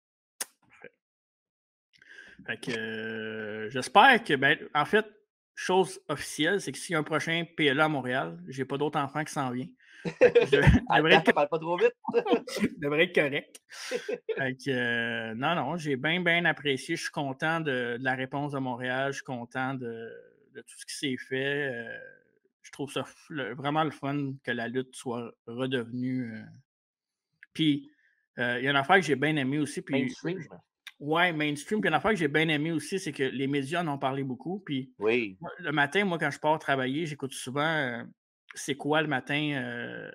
Fait que j'espère que, en fait, chose officielle, c'est que s'il y a un prochain PLA à Montréal, j'ai pas d'autres enfants qui s'en viennent. Parle pas trop vite. devrait être correct. Fait que, non, j'ai bien apprécié. Je suis content de la réponse de Montréal. Je suis content de tout ce qui s'est fait. Je trouve ça vraiment le fun que la lutte soit redevenue. Puis, il y a une affaire que j'ai bien aimée aussi. Puis, mainstream. Ouais, mainstream. Puis une affaire que j'ai bien aimée aussi, c'est que les médias en ont parlé beaucoup. Puis le matin, moi, quand je pars travailler, j'écoute souvent C'est quoi le matin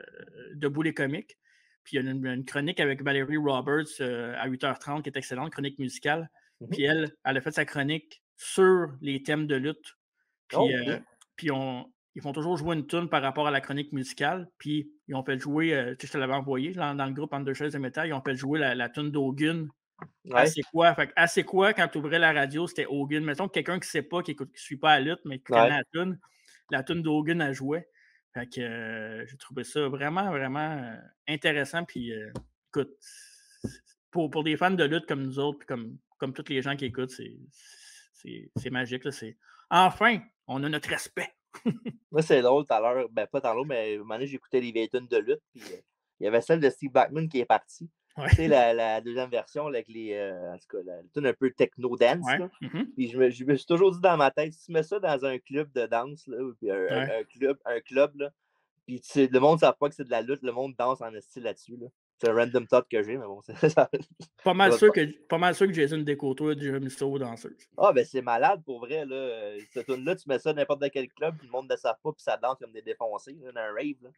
Debout les comiques. Puis il y a une chronique avec Valérie Roberts à 8h30 qui est excellente, chronique musicale. Puis elle a fait sa chronique sur les thèmes de lutte. Puis, ils font toujours jouer une tune par rapport à la chronique musicale. Puis ils ont fait jouer, je te l'avais envoyé dans le groupe Entre deux chaises de métal, ils ont fait jouer la tune d'Hogan. C'est quoi? Fait c'est quoi quand tu ouvrais la radio, c'était Hogan. Mettons que quelqu'un qui ne sait pas, qui ne suit pas la lutte, mais qui connaît la tune d'Hogan à jouer. Fait que j'ai trouvé ça vraiment intéressant. Puis écoute, pour des fans de lutte comme nous autres, puis comme tous les gens qui écoutent, c'est magique. Là, enfin, on a notre respect. Moi, c'est drôle tout à l'heure. Ben, pas tant l'autre, mais à un moment donné, j'écoutais les vieilles tunes de lutte. Puis il y avait celle de Steve Blackman qui est partie. Tu sais, la deuxième version avec en tout cas, la tune un peu techno-dance. Puis je me suis toujours dit dans ma tête, si tu mets ça dans un club de danse, là, puis un club, là, puis le monde ne sait pas que c'est de la lutte, le monde danse en style là-dessus. Là. C'est un random thought que j'ai, mais bon, c'est ça. Pas mal sûr que Jason Decoto a déjà mis ça aux danseuses. Ah, ben c'est malade pour vrai. Là. Cette tune-là, tu mets ça dans n'importe quel club, puis le monde ne le savent pas, puis ça danse comme des défoncés là, dans un rave. Là.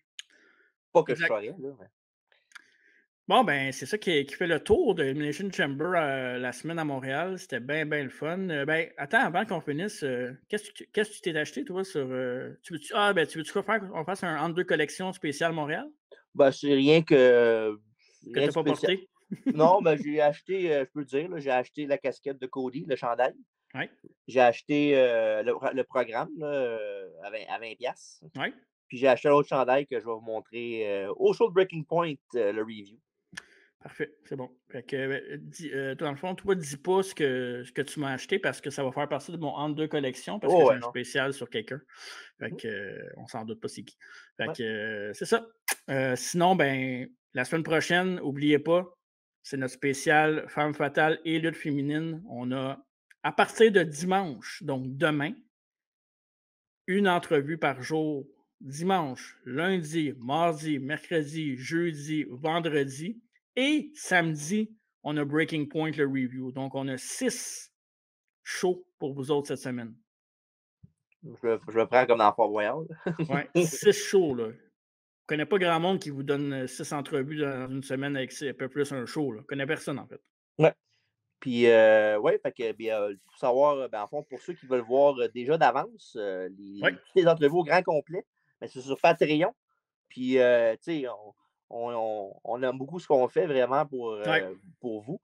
Pas que je saurais, là, mais... Bon, ben, c'est ça qui fait le tour de Elimination Chamber la semaine à Montréal. C'était bien le fun. Attends, avant qu'on finisse, qu'est-ce que tu t'es acheté, toi, sur... tu veux-tu quoi faire? On fasse un entre deux collections spéciales Montréal? Ben, c'est rien que... que tu n'as pas porté? Non, mais j'ai acheté, je peux le dire, là, j'ai acheté la casquette de Cody, le chandail. Oui. J'ai acheté le programme là, à 20$. Oui. Puis j'ai acheté un autre chandail que je vais vous montrer au show de Breaking Point, le review. Parfait, c'est bon. Fait que, dans le fond, toi, dis pas ce que tu m'as acheté parce que ça va faire partie de mon entre deux collections parce que j'ai un spécial sur quelqu'un. Fait que, on s'en doute pas c'est qui. Fait que, c'est ça. Sinon, ben, la semaine prochaine, n'oubliez pas, c'est notre spécial Femme fatale et lutte féminine. On a, à partir de dimanche, donc demain, une entrevue par jour, dimanche, lundi, mardi, mercredi, jeudi, vendredi. Et samedi, on a Breaking Point, le review. Donc, on a 6 shows pour vous autres cette semaine. Je le prends comme dans Fort Boyard. Oui, 6 shows. Là. Je ne connais pas grand monde qui vous donne 6 entrevues dans une semaine avec un peu plus un show. Là. Je ne connais personne, en fait. Ouais. Puis, ouais, fait que, pour savoir, en fond, pour ceux qui veulent voir déjà d'avance toutes les entrevues au grand complet, ben, c'est sur Patreon. Puis, tu sais, on aime beaucoup ce qu'on fait vraiment pour vous.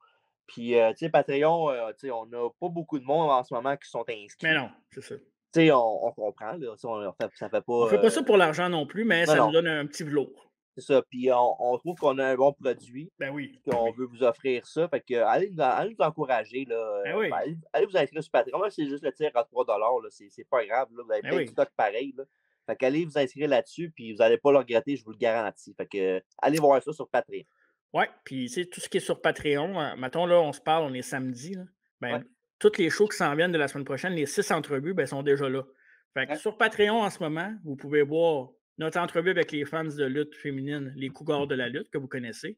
Puis, tu sais, Patreon, on n'a pas beaucoup de monde en ce moment qui sont inscrits. Mais non, c'est ça. Tu sais, on comprend. Là, ça fait pas. On fait pas ça pour l'argent non plus, mais ça nous donne un petit velours. C'est ça. Puis, on trouve qu'on a un bon produit. Ben oui. On veut vous offrir ça. Fait que, allez nous encourager. Là, ben oui. Allez vous inscrire sur Patreon. Moi, c'est juste le tir à 3$. Là, c'est pas grave. Là, vous avez plein de stock pareil. Là. Fait qu'allez vous inscrire là-dessus, puis vous n'allez pas le regretter, je vous le garantis. Fait que, allez voir ça sur Patreon. Oui, puis tu sais, tout ce qui est sur Patreon, mettons, là, on se parle, on est samedi. Là, ben, toutes les shows qui s'en viennent de la semaine prochaine, les 6 entrevues, ben, sont déjà là. Fait que sur Patreon, en ce moment, vous pouvez voir notre entrevue avec les fans de lutte féminine, les cougars de la lutte, que vous connaissez.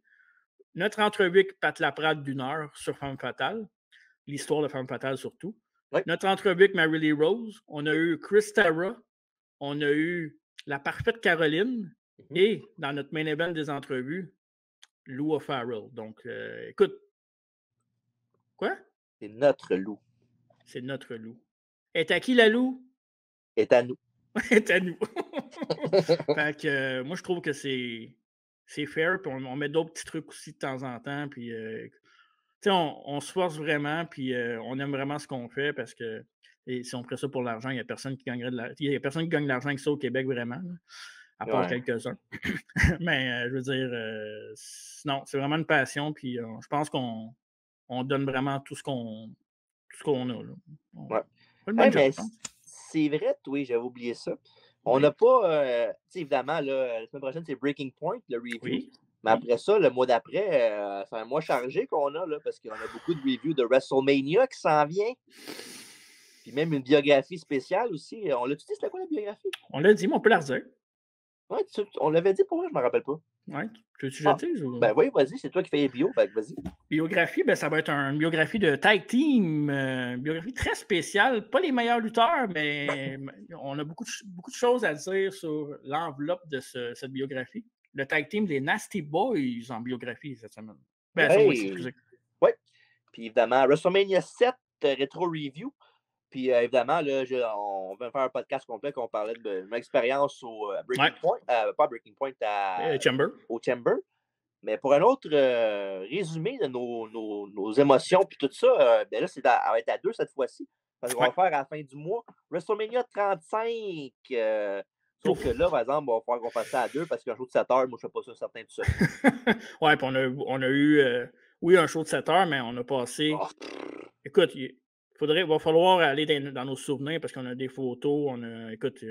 Notre entrevue avec Pat Laprade d'1 heure sur Femme Fatale, l'histoire de Femme Fatale surtout. Notre entrevue avec Mary-Lee Rose. On a eu Chris Tara. On a eu la parfaite Caroline. Et dans notre main event des entrevues, Lou O'Farrell. Donc, écoute. Quoi? C'est notre loup. C'est notre loup. Est à qui la loup? Est à nous. Est à nous. Fait que moi, je trouve que c'est fair. Puis on met d'autres petits trucs aussi de temps en temps. Puis, tu sais, on se force vraiment. Puis, on aime vraiment ce qu'on fait parce que si on ferait ça pour l'argent, il n'y a personne qui gagnerait il y a personne qui gagne de l'argent avec ça au Québec vraiment. Là, à part quelques-uns. Mais je veux dire, non, c'est vraiment une passion. Puis, je pense qu'on donne vraiment tout ce qu'on a. Là. Mais c'est vrai, oui, j'avais oublié ça. On n'a pas, tu sais, évidemment, là, la semaine prochaine, c'est Breaking Point, le review. Oui. Mais après ça, le mois d'après, c'est un mois chargé qu'on a, là, parce qu'on a beaucoup de reviews de WrestleMania qui s'en vient. Puis même une biographie spéciale aussi. On l'a-tu dit, c'était quoi la biographie? On l'a dit, mais on peut la redire. Oui, on l'avait dit pour moi, je ne me rappelle pas. Oui. Tu veux que je le dise? Ou... Ben oui, vas-y, c'est toi qui fais les bios, vas-y. Biographie, ben ça va être une biographie de tag team, une biographie très spéciale. Pas les meilleurs lutteurs, mais on a beaucoup de choses à dire sur l'enveloppe de cette biographie. Le tag team des Nasty Boys en biographie cette semaine. Ben, ça mois-ci, excusez. Oui. Puis évidemment, WrestleMania 7 Retro Review. Puis évidemment, là, on va faire un podcast complet qu'on parlait de mon expérience au Breaking Point. Pas Breaking Point, au Chamber. Mais pour un autre résumé de nos émotions puis tout ça, ben là, ça va être à 2 cette fois-ci. Parce qu'on va faire à la fin du mois WrestleMania 35. Sauf que là, par exemple, on va falloir qu'on fasse ça à 2 parce qu'un show de 7 heures, moi, je ne fais pas ça certain tout seul. Oui, puis on a eu, oui, un show de 7 heures, mais on a passé. Écoute, il va falloir aller dans nos souvenirs parce qu'on a des photos. Écoute,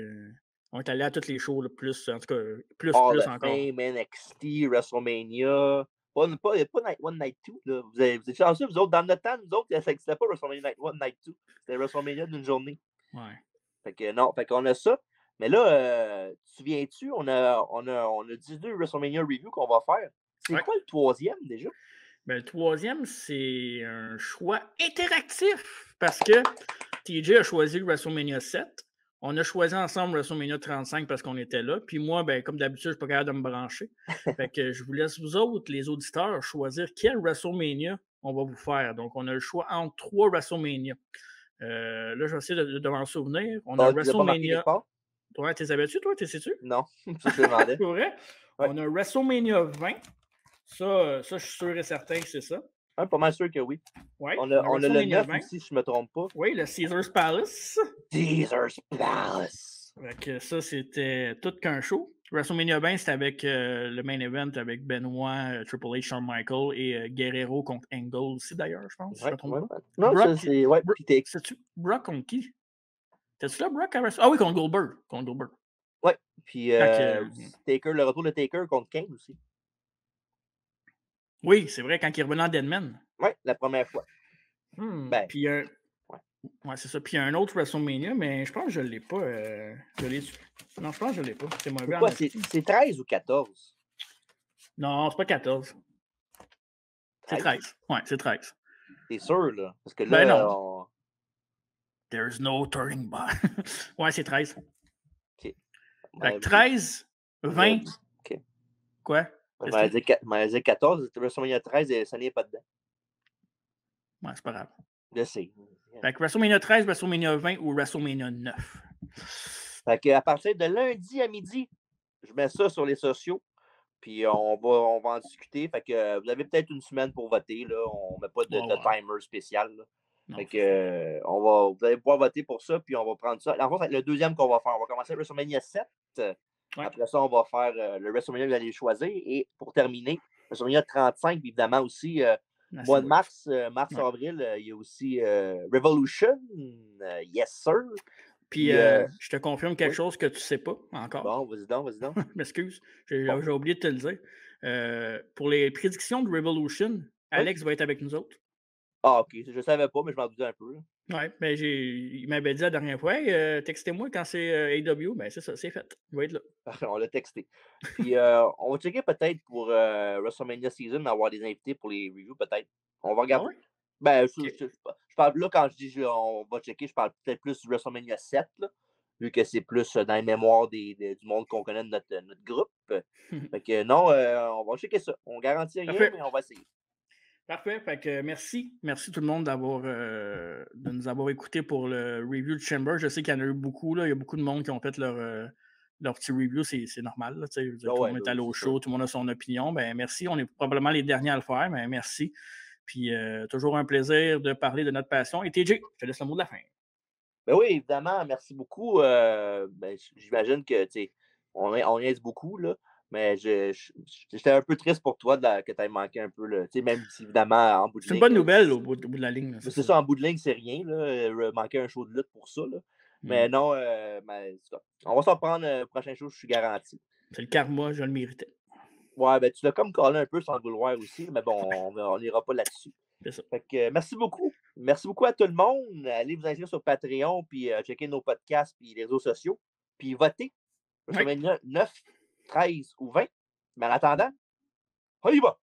on est allé à tous les shows, là, plus, en tout cas, plus encore. Fame, NXT, WrestleMania. Pas Night 1, Night 2. Là. Vous êtes chanceux, vous autres, dans notre temps, nous autres, ça n'existait pas WrestleMania Night 1, Night 2. C'était WrestleMania d'une journée. Ouais. Fait que non, fait qu'on a ça. Mais là, tu te souviens-tu, on a 12 WrestleMania Review qu'on va faire. C'est quoi le 3e déjà? Ben, le 3e, c'est un choix interactif parce que TJ a choisi le WrestleMania 7. On a choisi ensemble WrestleMania 35 parce qu'on était là. Puis moi, ben, comme d'habitude, je ne suis pas capable de me brancher. Fait que je vous laisse, vous autres, les auditeurs, choisir quel WrestleMania on va vous faire. Donc, on a le choix entre 3 WrestleMania. Là, je vais essayer de m'en souvenir. On a WrestleMania. Toi, t'es avais-tu, toi? T'es sais-tu? Non, ça je demandais. C'est vrai? On a WrestleMania 20. Ça, je suis sûr et certain que c'est ça. Pas mal sûr que oui. Ouais, on a le 9 aussi, si je ne me trompe pas. Oui, le Caesars Palace. Caesars Palace. Donc, ça, c'était tout qu'un show. WrestleMania 20, c'était avec le main event avec Benoit, Triple H, Shawn Michaels et Guerrero contre Angle aussi, d'ailleurs, je pense. Si je me trompe pas. Non, Brock, ça, c'est. Ouais, c'est-tu Brock contre qui? T'as-tu là, Brock? Ah oui, contre Goldberg. Ouais, puis Taker, le retour de Taker contre Kane aussi. Oui, c'est vrai, quand il revenait en Deadman. Oui, la première fois. Puis ouais, c'est ça. Puis il y a un autre WrestleMania, mais je pense que je ne l'ai pas. Non, je pense que je ne l'ai pas. C'est mauvais. Quoi, c'est 13 ou 14? Non, c'est pas 14. C'est 13. Ouais, c'est 13. T'es sûr, là? Parce que là, non. There's no turning back. Ouais, c'est 13. OK. Fait 13, 20. OK. Quoi? On m'a dit 14, WrestleMania 13, ça n'est pas dedans. Ouais, c'est pas grave. Je sais. Fait que WrestleMania 13, WrestleMania 20 ou WrestleMania 9. Fait que à partir de lundi à midi, je mets ça sur les sociaux. Puis on va en discuter. Fait que vous avez peut-être une semaine pour voter. Là. On ne met pas de timer spécial. Là. Fait que vous allez pouvoir voter pour ça. Puis on va prendre ça. En fait, c'est le deuxième qu'on va faire. On va commencer avec WrestleMania 7. Ouais. Après ça, on va faire le WrestleMania que vous allez choisir. Et pour terminer, WrestleMania 35, évidemment aussi. Mois de mars-avril, il y a aussi Revolution. Yes, sir. Puis, je te confirme quelque chose que tu ne sais pas encore. Bon, vas-y donc. M'excuse, j'ai oublié de te le dire. Pour les prédictions de Revolution, Alex va être avec nous autres. Ah, OK. Je ne savais pas, mais je m'en doutais un peu. Oui, mais il m'avait dit la dernière fois, hey, textez-moi quand c'est AW. Ben, c'est ça, c'est fait. Il va être là. On l'a texté. Puis, on va checker peut-être pour WrestleMania Season, avoir des invités pour les reviews, peut-être. On va regarder. Ah ouais? Ben, je parle là, quand je dis on va checker, je parle peut-être plus du WrestleMania 7, là, vu que c'est plus dans les mémoires du monde qu'on connaît de notre groupe. Fait que non, on va checker ça. On garantit rien, mais on va essayer. Parfait. Fait que merci. Merci tout le monde de nous avoir écoutés pour le review de Chamber. Je sais qu'il y en a eu beaucoup. Là. Il y a beaucoup de monde qui ont fait leur petit review. C'est normal. Là, tout le monde est allé au show, tout le monde a son opinion. Ben, merci. On est probablement les derniers à le faire, mais merci. Puis toujours un plaisir de parler de notre passion. Et TJ, je te laisse le mot de la fin. Ben oui, évidemment, merci beaucoup. J'imagine que on reste beaucoup, là. Mais j'étais un peu triste pour toi que tu aies manqué un peu. Là, même si, évidemment, en bout de ligne. C'est une bonne nouvelle au bout de la ligne. C'est ça, en bout de ligne, c'est rien. Là, manquer un show de lutte pour ça. Là. Mais non, on va s'en prendre le prochain show, je suis garanti. C'est le karma, je le méritais. Ouais, ben tu l'as comme collé un peu sans le vouloir aussi. Mais bon, on n'ira pas là-dessus. C'est ça. Fait que, merci beaucoup. Merci beaucoup à tout le monde. Allez vous inscrire sur Patreon, puis checker nos podcasts, puis les réseaux sociaux. Puis votez. Je 9, 13 ou 20. Mais en attendant, on y va!